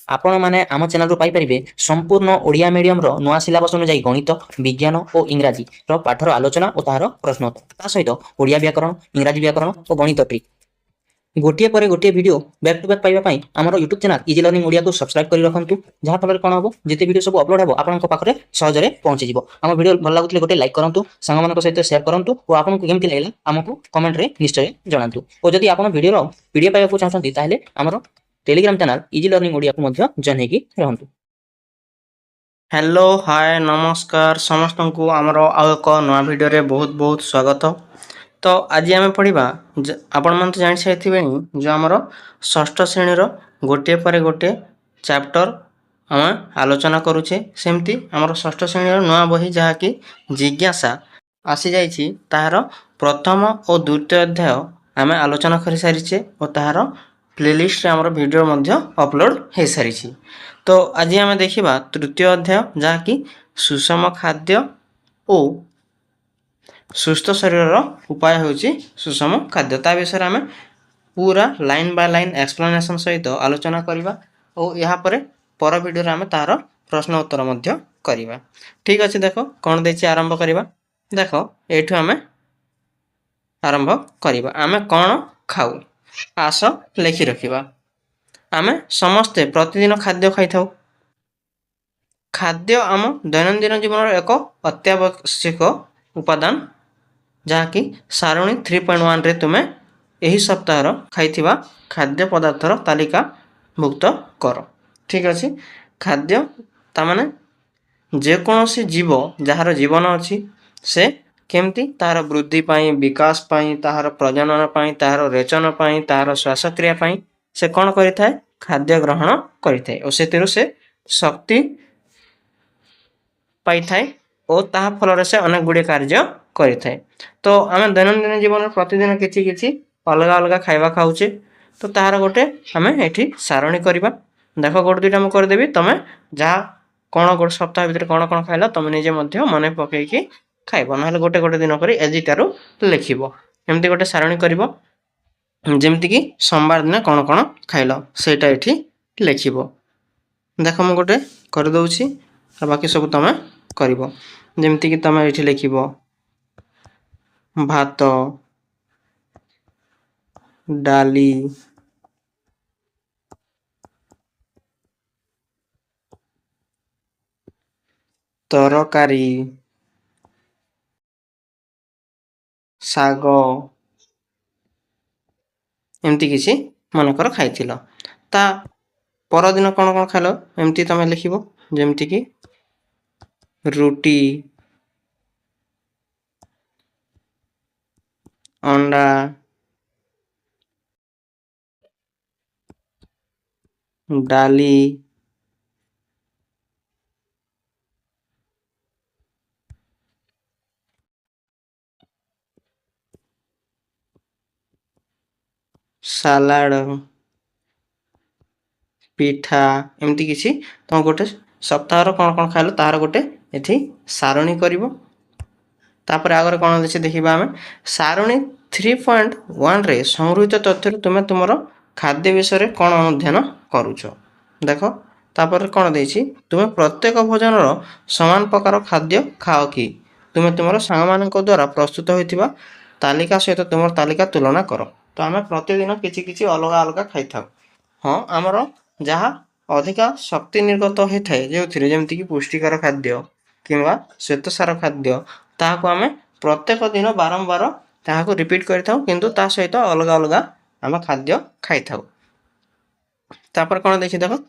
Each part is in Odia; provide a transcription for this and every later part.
आपण मैंने आम चैनल पाइपर संपूर्ण ओडिया मीडियम नुआ सिलेबस अनुଯାयी गणित विज्ञान और इंग्राजी पाठर आलोचना और तार प्रश्नोत्तर सहित ओडिया व्याकरण इंग्राजी व्याकरण और गणित ट्रिक गोटे पर गोटे वीडियो बैक टू बैक पाइबापी आम YouTube channel easy learning Odia को सब्सक्राइब कर रखु जहाँफल कौन हम जिते वीडियो सब अपलोड हो आपंक पाखे सहजरे पहुंची आम वीडियो भल लगुले गोटे लाइक करूँ सांग सहित सेयार करूँ और आपको केमती लगे आमको कमेंट रे निश्चय जनातु और जदि आप वीडियो पीडीएफ पाइबा चाहते हैं आमर Telegram channel easy learning Odia को जॉइन होगी रहंतु। हेलो हाय नमस्कार समस्त को आमर आउ एक नया वीडियो रे बहुत बहुत स्वागत। तो आज आम पढ़ा आपण मन तो जान सारे जो आमर षष्ठ श्रेणी गोटे पर गोटे चैप्टर आम आलोचना करुचे सेमती आमर षष्ठ श्रेणी नया बही जहाँकि जिज्ञासा आसी जाइछि ताहार प्रथम और द्वितीय अध्याय आम आलोचना कर सारीचे और ताहार प्लेलिस्ट रे आमर वीडियो मध्य अपलोड हो सारी। तो आज आम देखा तृतीय अध्याय जहाँकि सुषम खाद्य और सुस्थ शरीर उपाय होची सुषम खाद्य ता विषय आम पूरा लाइन बाय लाइन एक्सप्लेनेशन सहित आलोचना करवा और यहाँ पर वीडियो आम तार प्रश्न उत्तर मध्य करवा। ठीक अच्छे देख कौन देछि आरंभ करवा। देख एठू आम आरंभ करवा आम कौन खाऊ आस लिखि रखिबा। आमे समस्ते प्रतिदिन खाद्य खाई थाउ। खाद्य आम दैनंदिन जीवन एक अत्यावश्यक उपादान जहाँकि सारणी 3.1 रे तुमे यही सप्ताह खाइथिबा खाद्य पदार्थर तालिका भुक्त कर। ठीक अच्छे खाद्य तामाने जेकोसी जीव जार जीवन अच्छी से केमती तार वृद्धि पाई विकास पाई तार प्रजनन पाई तार रेचन पाई तार श्वासक्रिया पाई से कौन करिथाए खाद्य ग्रहण करिथाए और से शक्ति पाई थाए और ताहा फल से अनेक गुड़े कार्य करिथाए। तो आम दैनंदिन जीवन प्रतिदिन किछि किछि अलग अलग खाइबा खाऊचे तो ताहार गोटे आम एठी सारणी करवा। देख गोटे दुईटा मुझे करदेवी तुम जहाँ कौन गोटे सप्ताह भितर कौन कौन खाइल तुम निजे मन पकईकि खाइब ना गोटे गोटे दिन कर एजिटारू लिखिब एमती गोटे सारणी करिब जमीक सोमवार दिन कौन कौन खाइल सेटा एठी लिखिब। देख मु गोटे कर दउछि बाकी सब तुम करिब जमीक तुम एठी लिखिब भात डाली तरकारी शाग एमती किसी मनकर खाई ता परदिन कौन कौन खाइल एमती तुम लिखिब जमीक रुटी अंडा डाली सालाड पिठा एमती किसी तुम गोटे सप्ताह कौन कौन खाइल तार गोटे एठी सारणी करिवो। तापर आगे कौन अच्छे देखा आम सारणी 3.1 रे संगृहित तथ्य तुम्हें तुम खाद्य विषय कौन अनुध्यान करुच। देख तापर कौन देछि तुम्हें प्रत्येक भोजन समान प्रकार खाद्य खाओ कि तुम्हें तुम सांग द्वारा प्रस्तुत होता तालिका सहित तुम तालिका तुलना कर। तो आम प्रतिदिन किसी किसी अलग अलग खाई था। हाँ आमर जहाँ अधिका शक्ति निर्गत होता है जो जमीक पुष्टिकर खाद्य किंवा श्वेतसार खाद्य ताहाको आमे प्रत्येक दिन बारंबार ताहाको रिपीट करिथाउ किंतु ता सहित अलग अलग आम खाद्य खाई थाउ। तापर कौन देखि देख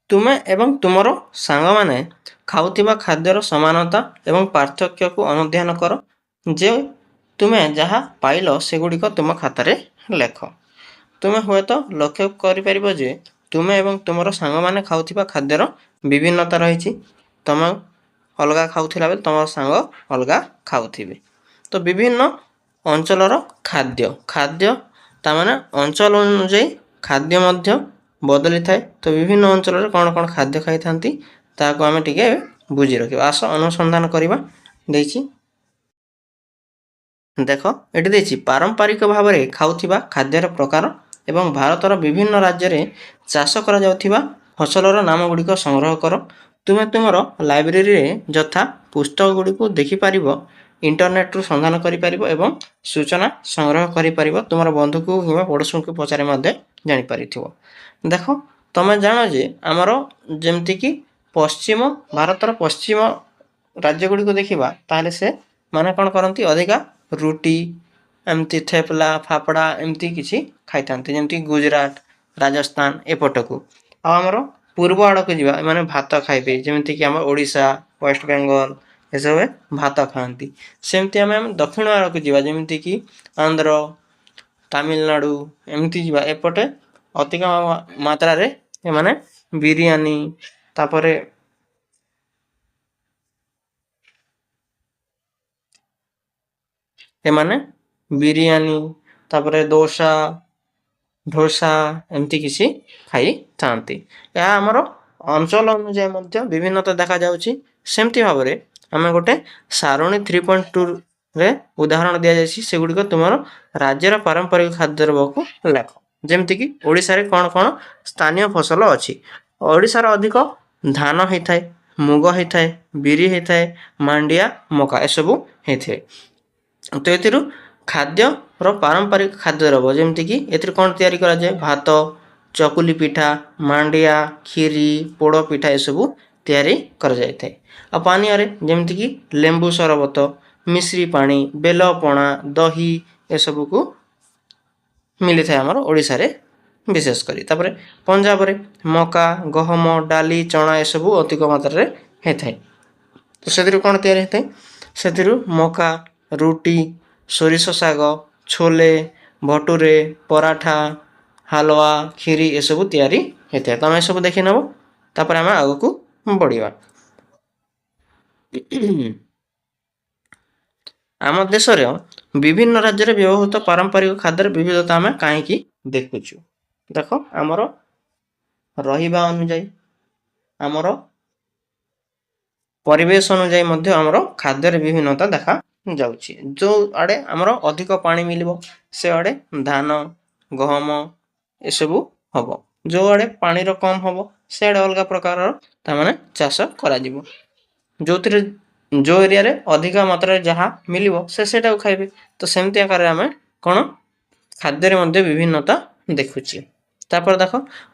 तुमे एवं तुमर सांग माने खाउथिबा खाद्यर समानता एवं पार्थक्य को अनुध्यान कर जे तुमे जहाँ पाइल सेगुड़िक तुम खातारे लेख। तुमे हुए तो लक्ष्य करिपारिबो जे तुमे एवं तुमर सांग माने खाउथिबा खाद्यर विभिन्नता रही तुम अलगा खाऊला बेले तुम सांग अलगा खाऊे। तो विभिन्न अंचलर खाद्य खाद्य तामाने अंचल अनुଯାयी खाद्य मध्य बदली थाए। तो विभिन्न अंचल कौन कौन खाद्य खाई थांती ताको आमे टिके बुझी रखिबा। आस अनुसंधान करिबा देछि देख एटी देछि पारंपरिक भाव में खाऊथिबा खाद्यर प्रकार एवं भारतर विभिन्न राज्य रे चाष करा जाउथिबा ଫସଲର ନାମଗୁଡ଼ିକ ସଂଗ୍ରହ କର। ତୁମେ ତୁମର ଲାଇବ୍ରେରୀରେ ଯଥା ପୁସ୍ତକଗୁଡ଼ିକୁ ଦେଖିପାରିବ, ଇଣ୍ଟରନେଟ୍ରୁ ସନ୍ଧାନ କରିପାରିବ ଏବଂ ସୂଚନା ସଂଗ୍ରହ କରିପାରିବ। ତୁମର ବନ୍ଧୁକୁ କିମ୍ବା ପଡ଼ୋଶୀଙ୍କୁ ପଚାରି ମଧ୍ୟ ଜାଣିପାରିଥିବ। ଦେଖ, ତମେ ଜାଣ ଯେ ଆମର ଯେମିତିକି ଭାରତର ପଶ୍ଚିମ ରାଜ୍ୟଗୁଡ଼ିକୁ ଦେଖିବା, ତାହେଲେ ସେମାନେ କ'ଣ କରନ୍ତି, ଅଧିକା ରୁଟି, ଏମିତି ଥେପଲା, ଫାପଡ଼ା ଏମିତି କିଛି ଖାଇଥାନ୍ତି, ଯେମିତି ଗୁଜୁରାଟ, ରାଜସ୍ଥାନ ଏପଟକୁ। ଆଉ ଆମର ପୂର୍ବ ଆଡ଼କୁ ଯିବା, ଏମାନେ ଭାତ ଖାଇବେ, ଯେମିତିକି ଆମର ଓଡ଼ିଶା, ୱେଷ୍ଟ ବେଙ୍ଗଲ ଏସବୁ ଭାତ ଖାଆନ୍ତି। ସେମିତି ଆମେ ଦକ୍ଷିଣ ଆଡ଼କୁ ଯିବା, ଯେମିତିକି ଆନ୍ଧ୍ର, ତାମିଲନାଡ଼ୁ ଏମିତି ଯିବା, ଏପଟେ ଅଧିକ ମାତ୍ରାରେ ଏମାନେ ବିରିୟାନୀ, ତାପରେ ତାପରେ ଢୋସା ଏମିତି କିଛି ଖାଇଥାନ୍ତି। ଏହା ଆମର ଅଞ୍ଚଳ ଅନୁଯାୟୀ ମଧ୍ୟ ବିଭିନ୍ନତା ଦେଖାଯାଉଛି। ସେମିତି ଭାବରେ ଆମେ ଗୋଟେ ସାରଣୀ 3.2ରେ ଉଦାହରଣ ଦିଆଯାଇଛି, ସେଗୁଡ଼ିକ ତୁମର ରାଜ୍ୟର ପାରମ୍ପରିକ ଖାଦ୍ୟ ଦ୍ରବ୍ୟକୁ ଲେଖ। ଯେମିତିକି ଓଡ଼ିଶାରେ କ'ଣ କ'ଣ ସ୍ଥାନୀୟ ଫସଲ ଅଛି। ଓଡ଼ିଶାର ଅଧିକ ଧାନ ହେଇଥାଏ, ମୁଗ ହେଇଥାଏ, ବିରି ହେଇଥାଏ, ମାଣ୍ଡିଆ, ମକା ଏସବୁ ହେଇଥାଏ। ତ ଏଥିରୁ ଖାଦ୍ୟର ପାରମ୍ପରିକ ଖାଦ୍ୟ ଦ୍ରବ୍ୟ, ଯେମିତିକି ଏଥିରୁ କ'ଣ ତିଆରି କରାଯାଏ, ଭାତ, ଚକୁଲି ପିଠା, ମାଣ୍ଡିଆ, କ୍ଷୀରି, ପୋଡ଼ ପିଠା ଏସବୁ ତିଆରି କରାଯାଇଥାଏ। ଆଉ ପାନୀୟରେ ଯେମିତିକି ଲେମ୍ବୁ ସରବତ, ମିଶ୍ରି ପାଣି, ବେଲ ପଣା, ଦହି ଏସବୁକୁ ମିଳିଥାଏ ଆମର ଓଡ଼ିଶାରେ ବିଶେଷ କରି। ତାପରେ ପଞ୍ଜାବରେ ମକା, ଗହମ, ଡାଲି, ଚଣା ଏସବୁ ଅଧିକ ମାତ୍ରାରେ ହେଇଥାଏ। ତ ସେଥିରୁ କ'ଣ ତିଆରି ହେଇଥାଏ, ସେଥିରୁ ମକା, ରୁଟି, ସୋରିଷ ଶାଗ, ଛୋଲେ, ଭଟୁରେ, ପରାଠା, ହାଲୱା, କ୍ଷୀରି ଏସବୁ ତିଆରି ହେଇଥାଏ। ତମେ ଏସବୁ ଦେଖି ନେବ, ତାପରେ ଆମେ ଆଗକୁ ବଢ଼ିବା। ଆମ ଦେଶରେ ବିଭିନ୍ନ ରାଜ୍ୟରେ ବ୍ୟବହୃତ ପାରମ୍ପରିକ ଖାଦ୍ୟର ବିବିଧତା ଆମେ କାହିଁକି ଦେଖୁଛୁ? ଦେଖ, ଆମର ରହିବା ଅନୁଯାୟୀ, ଆମର ପରିବେଶ ଅନୁଯାୟୀ ମଧ୍ୟ ଆମର ଖାଦ୍ୟରେ ବିଭିନ୍ନତା ଦେଖାଯାଉଛି। ଯେଉଁ ଆଡ଼େ ଆମର ଅଧିକ ପାଣି ମିଳିବ, ସେ ଆଡ଼େ ଧାନ, ଗହମ ଏସବୁ ହେବ। ଯେଉଁ ଆଡ଼େ ପାଣିର କମ୍ ହେବ, ସେଆଡ଼େ ଅଲଗା ପ୍ରକାରର ତାମାନେ ଚାଷ କରାଯିବ। ଯେଉଁ ଏରିଆରେ ଅଧିକ ମାତ୍ରାରେ ଯାହା ମିଳିବ ସେଇଟାକୁ ଖାଇବେ। ତ ସେମିତି ଆକାରରେ ଆମେ କ'ଣ ଖାଦ୍ୟରେ ମଧ୍ୟ ବିଭିନ୍ନତା ଦେଖୁଛି। ତାପରେ ଦେଖ,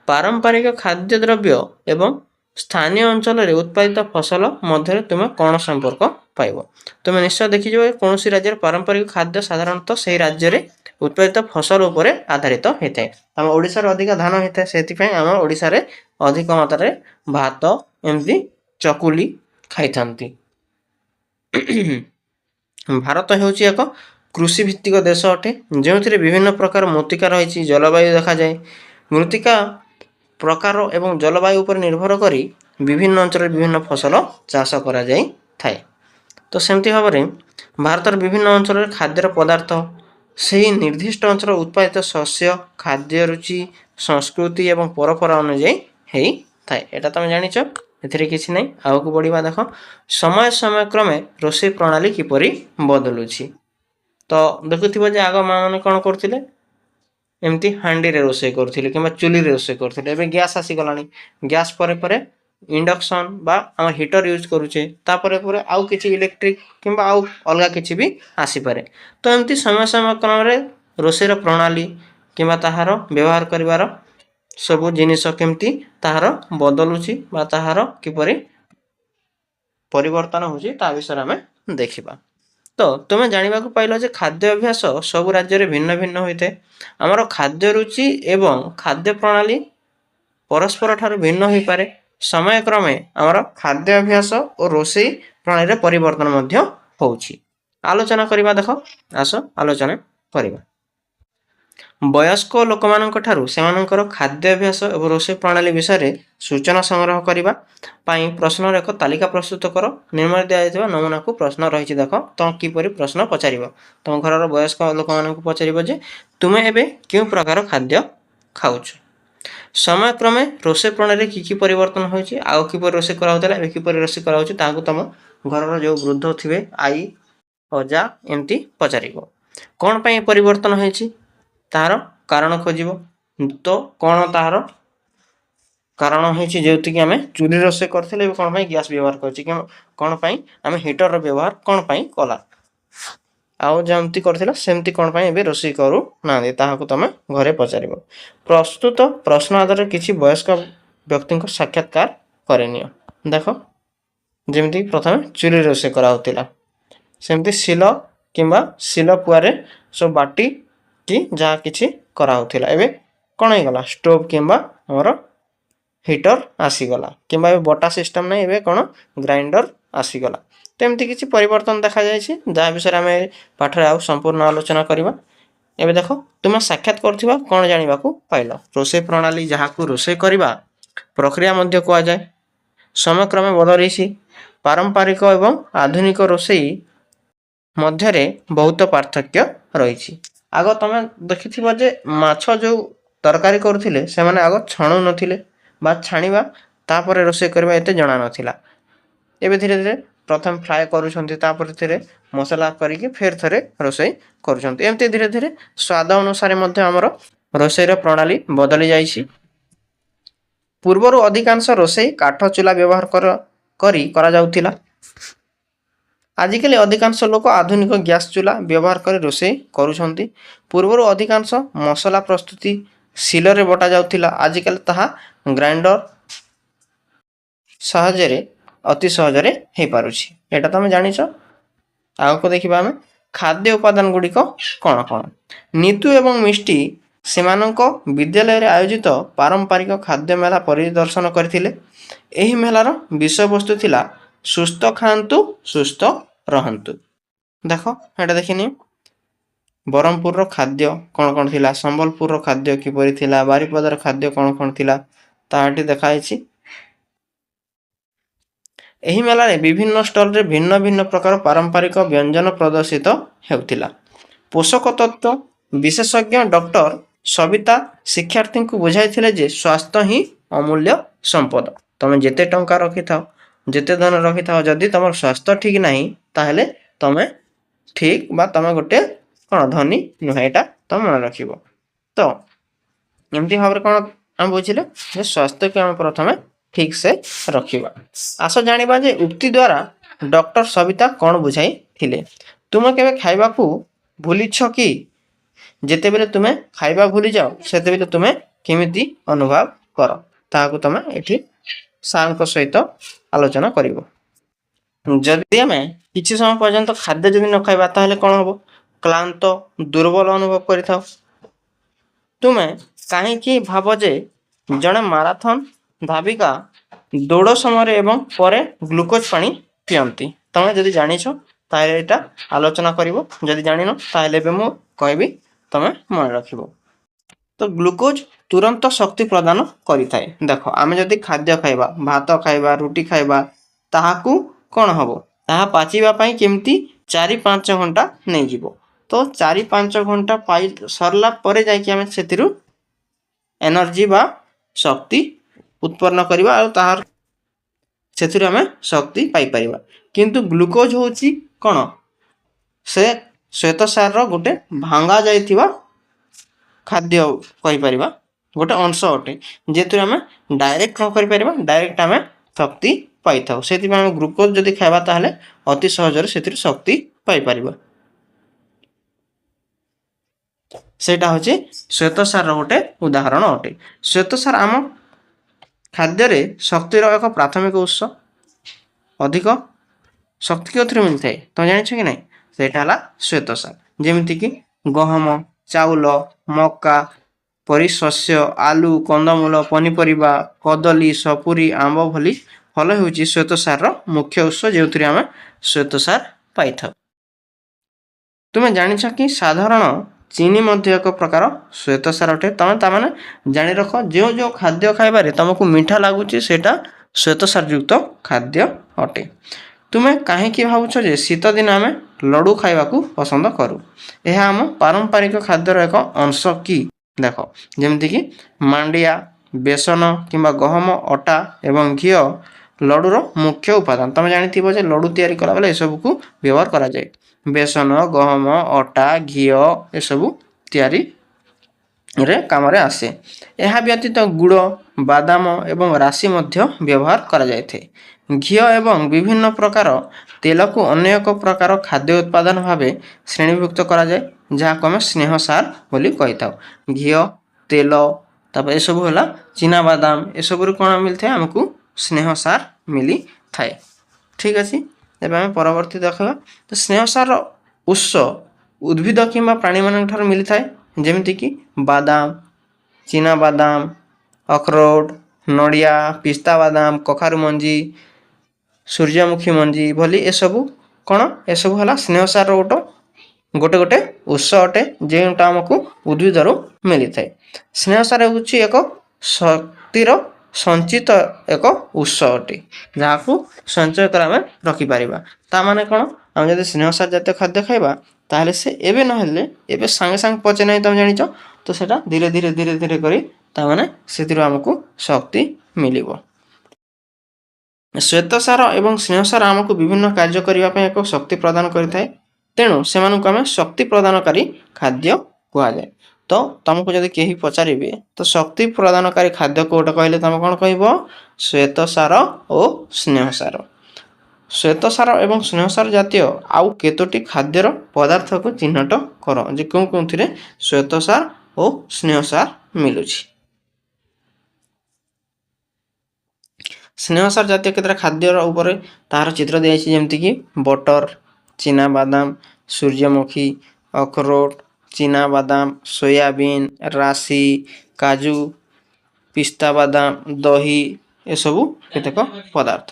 ପାରମ୍ପରିକ ଖାଦ୍ୟ ଦ୍ରବ୍ୟ ଏବଂ ସ୍ଥାନୀୟ ଅଞ୍ଚଳରେ ଉତ୍ପାଦିତ ଫସଲ ମଧ୍ୟରେ ତୁମେ କ'ଣ ସମ୍ପର୍କ ପାଇବ? ତୁମେ ନିଶ୍ଚୟ ଦେଖିଯିବ ଯେ କୌଣସି ରାଜ୍ୟର ପାରମ୍ପରିକ ଖାଦ୍ୟ ସାଧାରଣତଃ ସେହି ରାଜ୍ୟରେ ଉତ୍ପାଦିତ ଫସଲ ଉପରେ ଆଧାରିତ ହୋଇଥାଏ। ଆମ ଓଡ଼ିଶାରେ ଅଧିକ ଧାନ ହୋଇଥାଏ, ସେଥିପାଇଁ ଆମ ଓଡ଼ିଶାରେ ଅଧିକ ମାତ୍ରାରେ ଭାତ, ଏମିତି ଚକୁଲି ଖାଇଥାନ୍ତି। ଭାରତ ହେଉଛି ଏକ କୃଷିଭିତ୍ତିକ ଦେଶ ଅଟେ, ଯେଉଁଥିରେ ବିଭିନ୍ନ ପ୍ରକାର ମୃତ୍ତିକା ରହିଛି। ଜଳବାୟୁ ଦେଖାଯାଏ। ମୃତ୍ତିକା ପ୍ରକାର ଏବଂ ଜଳବାୟୁ ଉପରେ ନିର୍ଭର କରି ବିଭିନ୍ନ ଅଞ୍ଚଳରେ ବିଭିନ୍ନ ଫସଲ ଚାଷ କରାଯାଇଥାଏ। ତ ସେମିତି ଭାବରେ ଭାରତର ବିଭିନ୍ନ ଅଞ୍ଚଳରେ ଖାଦ୍ୟର ପଦାର୍ଥ ସେହି ନିର୍ଦ୍ଦିଷ୍ଟ ଅଞ୍ଚଳର ଉତ୍ପାଦିତ ଶସ୍ୟ, ଖାଦ୍ୟ ରୁଚି, ସଂସ୍କୃତି ଏବଂ ପରମ୍ପରା ଅନୁଯାୟୀ ହେଇଥାଏ। ଏଇଟା ତୁମେ ଜାଣିଛ, ଏଥିରେ କିଛି ନାହିଁ। ଆଗକୁ ବଢ଼ିବା। ଦେଖ, ସମୟ କ୍ରମେ ରୋଷେଇ ପ୍ରଣାଳୀ କିପରି ବଦଳୁଛି। ତ ଦେଖୁଥିବ ଯେ ଆଗ ମାଆମାନେ କ'ଣ କରୁଥିଲେ, ଏମିତି ହାଣ୍ଡିରେ ରୋଷେଇ କରୁଥିଲେ କିମ୍ବା ଚୁଲିରେ ରୋଷେଇ କରୁଥିଲେ। ଏବେ ଗ୍ୟାସ୍ ଆସିଗଲାଣି। ଗ୍ୟାସ୍ ପରେ ଇଣ୍ଡକ୍ସନ୍ ବା ଆମ ହିଟର ୟୁଜ୍ କରୁଛେ। ତାପରେ ଆଉ କିଛି ଇଲେକ୍ଟ୍ରିକ୍ କିମ୍ବା ଆଉ ଅଲଗା କିଛି ବି ଆସିପାରେ। ତ ଏମିତି ସମୟ କ୍ରମରେ ରୋଷେଇର ପ୍ରଣାଳୀ କିମ୍ବା ତାହାର ବ୍ୟବହାର କରିବାର ସବୁ ଜିନିଷ କେମିତି ତାହାର ବଦଳୁଛି ବା ତାହାର କିପରି ପରିବର୍ତ୍ତନ ହେଉଛି, ତା ବିଷୟରେ ଆମେ ଦେଖିବା। ତ ତୁମେ ଜାଣିବାକୁ ପାଇଲ ଯେ ଖାଦ୍ୟ ଅଭ୍ୟାସ ସବୁ ରାଜ୍ୟରେ ଭିନ୍ନ ଭିନ୍ନ ହୋଇଥାଏ। ଆମର ଖାଦ୍ୟ ରୁଚି ଏବଂ ଖାଦ୍ୟ ପ୍ରଣାଳୀ ପରସ୍ପର ଠାରୁ ଭିନ୍ନ ହୋଇପାରେ। ସମୟକ୍ରମେ ଆମର ଖାଦ୍ୟ ଅଭ୍ୟାସ ଓ ରୋଷେଇ ପ୍ରଣାଳୀରେ ପରିବର୍ତ୍ତନ ମଧ୍ୟ ହେଉଛି। ଆଲୋଚନା କରିବା। ଦେଖ, ଆସ ଆଲୋଚନା କରିବା। ବୟସ୍କ ଲୋକମାନଙ୍କ ଠାରୁ ସେମାନଙ୍କର ଖାଦ୍ୟ ଅଭ୍ୟାସ ଏବଂ ରୋଷେଇ ପ୍ରଣାଳୀ ବିଷୟରେ ସୂଚନା ସଂଗ୍ରହ କରିବା ପାଇଁ ପ୍ରଶ୍ନର ଏକ ତାଲିକା ପ୍ରସ୍ତୁତ କର। ନିମ୍ନରେ ଦିଆଯାଇଥିବା ନମୁନାକୁ ପ୍ରଶ୍ନ ରହିଛି। ଦେଖ, ତୁମେ କିପରି ପ୍ରଶ୍ନ ପଚାରିବ। ତୁମ ଘରର ବୟସ୍କ ଲୋକମାନଙ୍କୁ ପଚାରିବ ଯେ ତୁମେ ଏବେ କେଉଁ ପ୍ରକାର ଖାଦ୍ୟ ଖାଉଛ। ସମୟକ୍ରମେ ରୋଷେଇ ପ୍ରଣାଳୀରେ କି ପରିବର୍ତ୍ତନ ହୋଇଛି, ଆଉ କିପରି ରୋଷେଇ କରାହେଉଥିଲା, ଏବେ କିପରି ରୋଷେଇ କରାହେଉଛି, ତାହାକୁ ତୁମ ଘରର ଯେଉଁ ବୃଦ୍ଧ ଥିବେ, ଆଈ, ଅଜା ଏମିତି ପଚାରିବ। କ'ଣ ପାଇଁ ପରିବର୍ତ୍ତନ ହୋଇଛି, ତାହାର କାରଣ ଖୋଜିବ। ତ କ'ଣ ତାହାର କାରଣ ହେଉଛି ଯେଉଁଠିକି ଆମେ ଚୁଲି ରୋଷେଇ କରିଥିଲେ ଏବେ କ'ଣ ପାଇଁ ଗ୍ୟାସ୍ ବ୍ୟବହାର କରୁଛି କ'ଣ ପାଇଁ ଆମେ ହିଟରର ବ୍ୟବହାର କ'ଣ ପାଇଁ କଲା ଆଉ ଯେମିତି କରିଥିଲା ସେମିତି କ'ଣ ପାଇଁ ଏବେ ରୋଷେଇ କରୁନାହାନ୍ତି ତାହାକୁ ତମେ ଘରେ ପଚାରିବ। ପ୍ରସ୍ତୁତ ପ୍ରଶ୍ନ ଆଧାରରେ କିଛି ବୟସ୍କ ବ୍ୟକ୍ତିଙ୍କ ସାକ୍ଷାତକାର କରିନିଅ। ଦେଖ ଯେମିତି ପ୍ରଥମେ ଚୁଲି ରୋଷେଇ କରାହେଉଥିଲା ସେମିତି ଶିଳ କିମ୍ବା ଶିଳପୁଆରେ ସବୁ ବାଟି କି ଯାହା କିଛି କରାହେଉଥିଲା ଏବେ କ'ଣ ହେଇଗଲା ଷ୍ଟୋଭ୍ କିମ୍ବା ଆମର ହିଟର ଆସିଗଲା କିମ୍ବା ଏବେ ବଟା ସିଷ୍ଟମ୍ ନାହିଁ ଏବେ କ'ଣ ଗ୍ରାଇଣ୍ଡର ଆସିଗଲା। ତ ଏମିତି କିଛି ପରିବର୍ତ୍ତନ ଦେଖାଯାଇଛି ଯାହା ବିଷୟରେ ଆମେ ପାଠରେ ଆଉ ସମ୍ପୂର୍ଣ୍ଣ ଆଲୋଚନା କରିବା। ଏବେ ଦେଖ ତୁମେ ସାକ୍ଷାତ କରୁଥିବା କ'ଣ ଜାଣିବାକୁ ପାଇଲ। ରୋଷେଇ ପ୍ରଣାଳୀ ଯାହାକୁ ରୋଷେଇ କରିବା ପ୍ରକ୍ରିୟା ମଧ୍ୟ କୁହାଯାଏ ସମୟକ୍ରମେ ବଦଳିଛି। ପାରମ୍ପରିକ ଏବଂ ଆଧୁନିକ ରୋଷେଇ ମଧ୍ୟରେ ବହୁତ ପାର୍ଥକ୍ୟ ରହିଛି। ଆଗ ତମେ ଦେଖିଥିବ ଯେ ମାଛ ଯେଉଁ ତରକାରୀ କରୁଥିଲେ ସେମାନେ ଆଗ ଛାଣୁ ନଥିଲେ ବା ଛାଣିବା ତାପରେ ରୋଷେଇ କରିବା ଏତେ ଜଣା ନଥିଲା। ଏବେ ଧୀରେ ଧୀରେ ପ୍ରଥମେ ଫ୍ରାଏ କରୁଛନ୍ତି ତାପରେ ଥରେ ମସଲା କରିକି ଫେର ଥରେ ରୋଷେଇ କରୁଛନ୍ତି। ଏମିତି ଧୀରେ ଧୀରେ ସ୍ୱାଦ ଅନୁସାରେ ମଧ୍ୟ ଆମର ରୋଷେଇର ପ୍ରଣାଳୀ ବଦଳି ଯାଇଛି। ପୂର୍ବରୁ ଅଧିକାଂଶ ରୋଷେଇ କାଠ ଚୁଲା ବ୍ୟବହାର କରି କରାଯାଉଥିଲା। ଆଜିକାଲି ଅଧିକାଂଶ ଲୋକ ଆଧୁନିକ ଗ୍ୟାସ୍ ଚୁଲା ବ୍ୟବହାର କରି ରୋଷେଇ କରୁଛନ୍ତି। ପୂର୍ବରୁ ଅଧିକାଂଶ ମସଲା ପ୍ରସ୍ତୁତି ଶିଳରେ ବଟା ଯାଉଥିଲା ଆଜିକାଲି ତାହା ଗ୍ରାଇଣ୍ଡର ସହଜରେ ଅତି ସହଜରେ ହେଇପାରୁଛି। ଏଇଟା ତମେ ଜାଣିଛ। ଆଗକୁ ଦେଖିବା ଆମେ ଖାଦ୍ୟ ଉପାଦାନ ଗୁଡ଼ିକ କ'ଣ କ'ଣ। ନିତୁ ଏବଂ ମିଷ୍ଟି ସେମାନଙ୍କ ବିଦ୍ୟାଳୟରେ ଆୟୋଜିତ ପାରମ୍ପରିକ ଖାଦ୍ୟ ମେଳା ପରିଦର୍ଶନ କରିଥିଲେ। ଏହି ମେଳାର ବିଷୟବସ୍ତୁ ଥିଲା ସୁସ୍ଥ ଖାଆନ୍ତୁ ସୁସ୍ଥ ରହନ୍ତୁ। ଦେଖ ଏଇଟା ଦେଖିନି ବ୍ରହ୍ମପୁରର ଖାଦ୍ୟ କ'ଣ କ'ଣ ଥିଲା ସମ୍ବଲପୁରର ଖାଦ୍ୟ କିପରି ଥିଲା ବାରିପଦାର ଖାଦ୍ୟ କ'ଣ କ'ଣ ଥିଲା ତାହା ଏଠି ଦେଖାଯାଇଛି। ଏହି ମେଳାରେ ବିଭିନ୍ନ ଷ୍ଟଲରେ ଭିନ୍ନ ଭିନ୍ନ ପ୍ରକାର ପାରମ୍ପରିକ ବ୍ୟଞ୍ଜନ ପ୍ରଦର୍ଶିତ ହେଉଥିଲା। ପୋଷକ ତତ୍ତ୍ୱ ବିଶେଷଜ୍ଞ ଡକ୍ଟର ସବିତା ଶିକ୍ଷାର୍ଥୀଙ୍କୁ ବୁଝାଇଥିଲେ ଯେ ସ୍ୱାସ୍ଥ୍ୟ ହିଁ ଅମୂଲ୍ୟ ସମ୍ପଦ। ତମେ ଯେତେ ଟଙ୍କା ରଖିଥାଅ ଯେତେ ଧନ ରଖିଥାଅ ଯଦି ତମର ସ୍ୱାସ୍ଥ୍ୟ ଠିକ୍ ନାହିଁ ତାହେଲେ ତମେ ଠିକ୍ ବା ତମେ ଗୋଟେ କ'ଣ ଧନୀ ନୁହେଁ ଏଇଟା ତମେ ମନେ ରଖିବ। ତ ଏମିତି ଭାବରେ କ'ଣ ଆମେ ବୁଝିଲେ ଯେ ସ୍ୱାସ୍ଥ୍ୟକୁ ଆମେ ପ୍ରଥମେ ଠିକ୍ ସେ ରଖିବା। ଆସ ଜାଣିବା ଯେ ଉକ୍ତି ଦ୍ୱାରା ଡକ୍ଟର ସବିତା କ'ଣ ବୁଝାଇଥିଲେ। ତୁମେ କେବେ ଖାଇବାକୁ ଭୁଲିଛ କି? ଯେତେବେଳେ ତୁମେ ଖାଇବା ଭୁଲିଯାଅ ସେତେବେଳେ ତୁମେ କେମିତି ଅନୁଭବ କର ତାହାକୁ ତମେ ଏଠି ସାର୍ଙ୍କ ସହିତ ଆଲୋଚନା କରିବ। ଯଦି ଆମେ କିଛି ସମୟ ପର୍ଯ୍ୟନ୍ତ ଖାଦ୍ୟ ଯଦି ନ ଖାଇବା ତାହେଲେ କ'ଣ ହେବ କ୍ଳାନ୍ତ ଦୁର୍ବଳ ଅନୁଭବ କରିଥାଉ। ତୁମେ କାହିଁକି ଭାବ ଯେ ଜଣେ ମାରାଥନ ଧାବିକା ଦୌଡ଼ ସମୟରେ ଏବଂ ପରେ ଗ୍ଲୁକୋଜ୍ ପାଣି ପିଅନ୍ତି? ତମେ ଯଦି ଜାଣିଛ ତାହେଲେ ଏଇଟା ଆଲୋଚନା କରିବ ଯଦି ଜାଣିନ ତାହେଲେ ଏବେ ମୁଁ କହିବି ତମେ ମନେ ରଖିବ। ତ ଗ୍ଲୁକୋଜ୍ ତୁରନ୍ତ ଶକ୍ତି ପ୍ରଦାନ କରିଥାଏ। ଦେଖ ଆମେ ଯଦି ଖାଦ୍ୟ ଖାଇବା ଭାତ ଖାଇବା ରୁଟି ଖାଇବା ତାହାକୁ କ'ଣ ହେବ ତାହା ପାଚିବା ପାଇଁ କେମିତି 4-5 ଘଣ୍ଟା ନେଇଯିବ। ତ 4-5 ଘଣ୍ଟା ପାଇ ସରିଲା ପରେ ଯାଇକି ଆମେ ସେଥିରୁ ଏନର୍ଜି ବା ଶକ୍ତି ଉତ୍ପନ୍ନ କରିବା ଆଉ ତାହାର ସେଥିରୁ ଆମେ ଶକ୍ତି ପାଇପାରିବା। କିନ୍ତୁ ଗ୍ଲୁକୋଜ୍ ହେଉଛି କ'ଣ ସେ ଶ୍ୱେତସାରର ଗୋଟେ ଭାଙ୍ଗା ଯାଇଥିବା ଖାଦ୍ୟ କହିପାରିବା ଗୋଟେ ଅଂଶ ଅଟେ ଯେଥିରୁ ଆମେ ଡାଇରେକ୍ଟ କ'ଣ କରିପାରିବା ଡାଇରେକ୍ଟ ଆମେ ଶକ୍ତି ପାଇଥାଉ। ସେଥିପାଇଁ ଆମେ ଗ୍ଲୁକୋଜ୍ ଯଦି ଖାଇବା ତାହେଲେ ଅତି ସହଜରେ ସେଥିରୁ ଶକ୍ତି ପାଇପାରିବା। ସେଇଟା ହେଉଛି ଶ୍ୱେତସାରର ଗୋଟେ ଉଦାହରଣ ଅଟେ। ଶ୍ୱେତସାର ଆମ ଖାଦ୍ୟରେ ଶକ୍ତିର ଏକ ପ୍ରାଥମିକ ଉତ୍ସ। ଅଧିକ ଶକ୍ତି କେଉଁଥିରୁ ମିଳିଥାଏ ତମେ ଜାଣିଛ କି ନାହିଁ? ସେଇଟା ହେଲା ଶ୍ୱେତସାର। ଯେମିତିକି ଗହମ ଚାଉଳ ମକା ପରି ଶସ୍ୟ ଆଳୁ କନ୍ଦମୂଳ ପନିପରିବା କଦଳୀ ସପୁରୀ ଆମ୍ବ ଭଳି ଫଳ ହେଉଛି ଶ୍ୱେତସାରର ମୁଖ୍ୟ ଉତ୍ସ ଯେଉଁଥିରେ ଆମେ ଶ୍ୱେତସାର ପାଇଥାଉ। ତୁମେ ଜାଣିଛ କି ସାଧାରଣ ଚିନି ମଧ୍ୟ ଏକ ପ୍ରକାର ଶ୍ୱେତସାର ଅଟେ। ତମେ ତାମାନେ ଜାଣି ରଖ ଯେଉଁ ଯେଉଁ ଖାଦ୍ୟ ଖାଇବାରେ ତମକୁ ମିଠା ଲାଗୁଛି ସେଇଟା ଶ୍ୱେତସାର ଯୁକ୍ତ ଖାଦ୍ୟ ଅଟେ। ତୁମେ କାହିଁକି ଭାବୁଛ ଯେ ଶୀତ ଦିନ ଆମେ ଲଡ଼ୁ ଖାଇବାକୁ ପସନ୍ଦ କରୁ? ଏହା ଆମ ପାରମ୍ପରିକ ଖାଦ୍ୟର ଏକ ଅଂଶ କି? ଦେଖ ଯେମିତିକି ମାଣ୍ଡିଆ ବେସନ କିମ୍ବା ଗହମ ଅଟା ଏବଂ ଘିଅ ଲଡ଼ୁର ମୁଖ୍ୟ ଉପାଦାନ। ତମେ ଜାଣିଥିବ ଯେ ଲଡ଼ୁ ତିଆରି କଲାବେଳେ ଏସବୁକୁ ବ୍ୟବହାର କରାଯାଏ। ବେସନ ଗହମ ଅଟା ଘିଅ ଏସବୁ ତିଆରି ରେ କାମରେ ଆସେ। ଏହା ବ୍ୟତୀତ ଗୁଡ଼, ବାଦାମ ଏବଂ ରାଶି ମଧ୍ୟ ବ୍ୟବହାର କରାଯାଇଥାଏ। ଘିଅ ଏବଂ ବିଭିନ୍ନ ପ୍ରକାର ତେଲକୁ ଅନ୍ୟ ଏକ ପ୍ରକାର ଖାଦ୍ୟ ଉତ୍ପାଦନ ଭାବେ ଶ୍ରେଣୀଭୁକ୍ତ କରାଯାଏ, ଯାହାକୁ ଆମେ ସ୍ନେହସାର ବୋଲି କହିଥାଉ। ଘିଅ, ତେଲ, ତାପରେ ଏସବୁ ହେଲା ଚିନାବାଦାମ, ଏସବୁରୁ କ'ଣ ମିଳିଥାଏ ଆମକୁ ସ୍ନେହସାର ମିଳିଥାଏ। ଠିକ୍ ଅଛି, ଏବେ ଆମେ ପରବର୍ତ୍ତୀ ଦେଖିବା। ତ ସ୍ନେହସାରର ଉତ୍ସ ଉଦ୍ଭିଦ କିମ୍ବା ପ୍ରାଣୀମାନଙ୍କ ଠାରୁ ମିଳିଥାଏ, ଯେମିତିକି ବାଦାମ, ଚିନାବାଦାମ, ଅଖରୋଟ, ନଡ଼ିଆ, ପିସ୍ତା ବାଦାମ, କଖାରୁ ମଞ୍ଜି, ସୂର୍ଯ୍ୟମୁଖୀ ମଞ୍ଜି ଭଳି ଏସବୁ କ'ଣ, ଏସବୁ ହେଲା ସ୍ନେହସାରର ଗୋଟେ ଉତ୍ସ ଅଟେ, ଯେଉଁଟା ଆମକୁ ଉଦ୍ଭିଦରୁ ମିଳିଥାଏ। ସ୍ନେହସାର ହେଉଛି ଏକ ଶକ୍ତିର ସଞ୍ଚିତ ଏକ ଉତ୍ସ ଅଟେ, ଯାହାକୁ ସଞ୍ଚୟ କରି ଆମେ ରଖିପାରିବା। ତା'ମାନେ କ'ଣ, ଆମେ ଯଦି ସ୍ନେହସାର ଜାତୀୟ ଖାଦ୍ୟ ଖାଇବା ତାହେଲେ ସେ ଏବେ ନହେଲେ ଏବେ ସାଙ୍ଗେ ସାଙ୍ଗେ ପଚେ ନାହିଁ, ତୁମେ ଜାଣିଛ। ତ ସେଇଟା ଧୀରେ ଧୀରେ କରି ତା'ମାନେ ସେଥିରୁ ଆମକୁ ଶକ୍ତି ମିଳିବ। ଶ୍ୱେତସାର ଏବଂ ସ୍ନେହସାର ଆମକୁ ବିଭିନ୍ନ କାର୍ଯ୍ୟ କରିବା ପାଇଁ ଏକ ଶକ୍ତି ପ୍ରଦାନ କରିଥାଏ, ତେଣୁ ସେମାନଙ୍କୁ ଆମେ ଶକ୍ତି ପ୍ରଦାନକାରୀ ଖାଦ୍ୟ କୁହାଯାଏ। ତ ତୁମକୁ ଯଦି କେହି ପଚାରିବେ ତ ଶକ୍ତି ପ୍ରଦାନକାରୀ ଖାଦ୍ୟ କେଉଁଟା କହିଲେ ତୁମେ କ'ଣ କହିବ? ଶ୍ୱେତସାର ଓ ସ୍ନେହସାର। ଶ୍ୱେତସାର ଏବଂ ସ୍ନେହସାର ଜାତୀୟ ଆଉ କେତୋଟି ଖାଦ୍ୟର ପଦାର୍ଥକୁ ଚିହ୍ନଟ କର, ଯେ କେଉଁଥିରେ ଶ୍ୱେତସାର ଓ ସ୍ନେହସାର ମିଳୁଛି। ସ୍ନେହସାର ଜାତୀୟ କେତେଟା ଖାଦ୍ୟର ଉପରେ ତାହାର ଚିତ୍ର ଦିଆଯାଇଛି, ଯେମିତିକି ବଟର, ଚିନାବାଦାମ, ସୂର୍ଯ୍ୟମୁଖୀ, ଅଖରୋଟ, ଚିନାବାଦାମ, ସୋୟାବିନ୍, ରାଶି, କାଜୁ, ପିସ୍ତା ବାଦାମ, ଦହି, ଏସବୁ କେତେକ ପଦାର୍ଥ।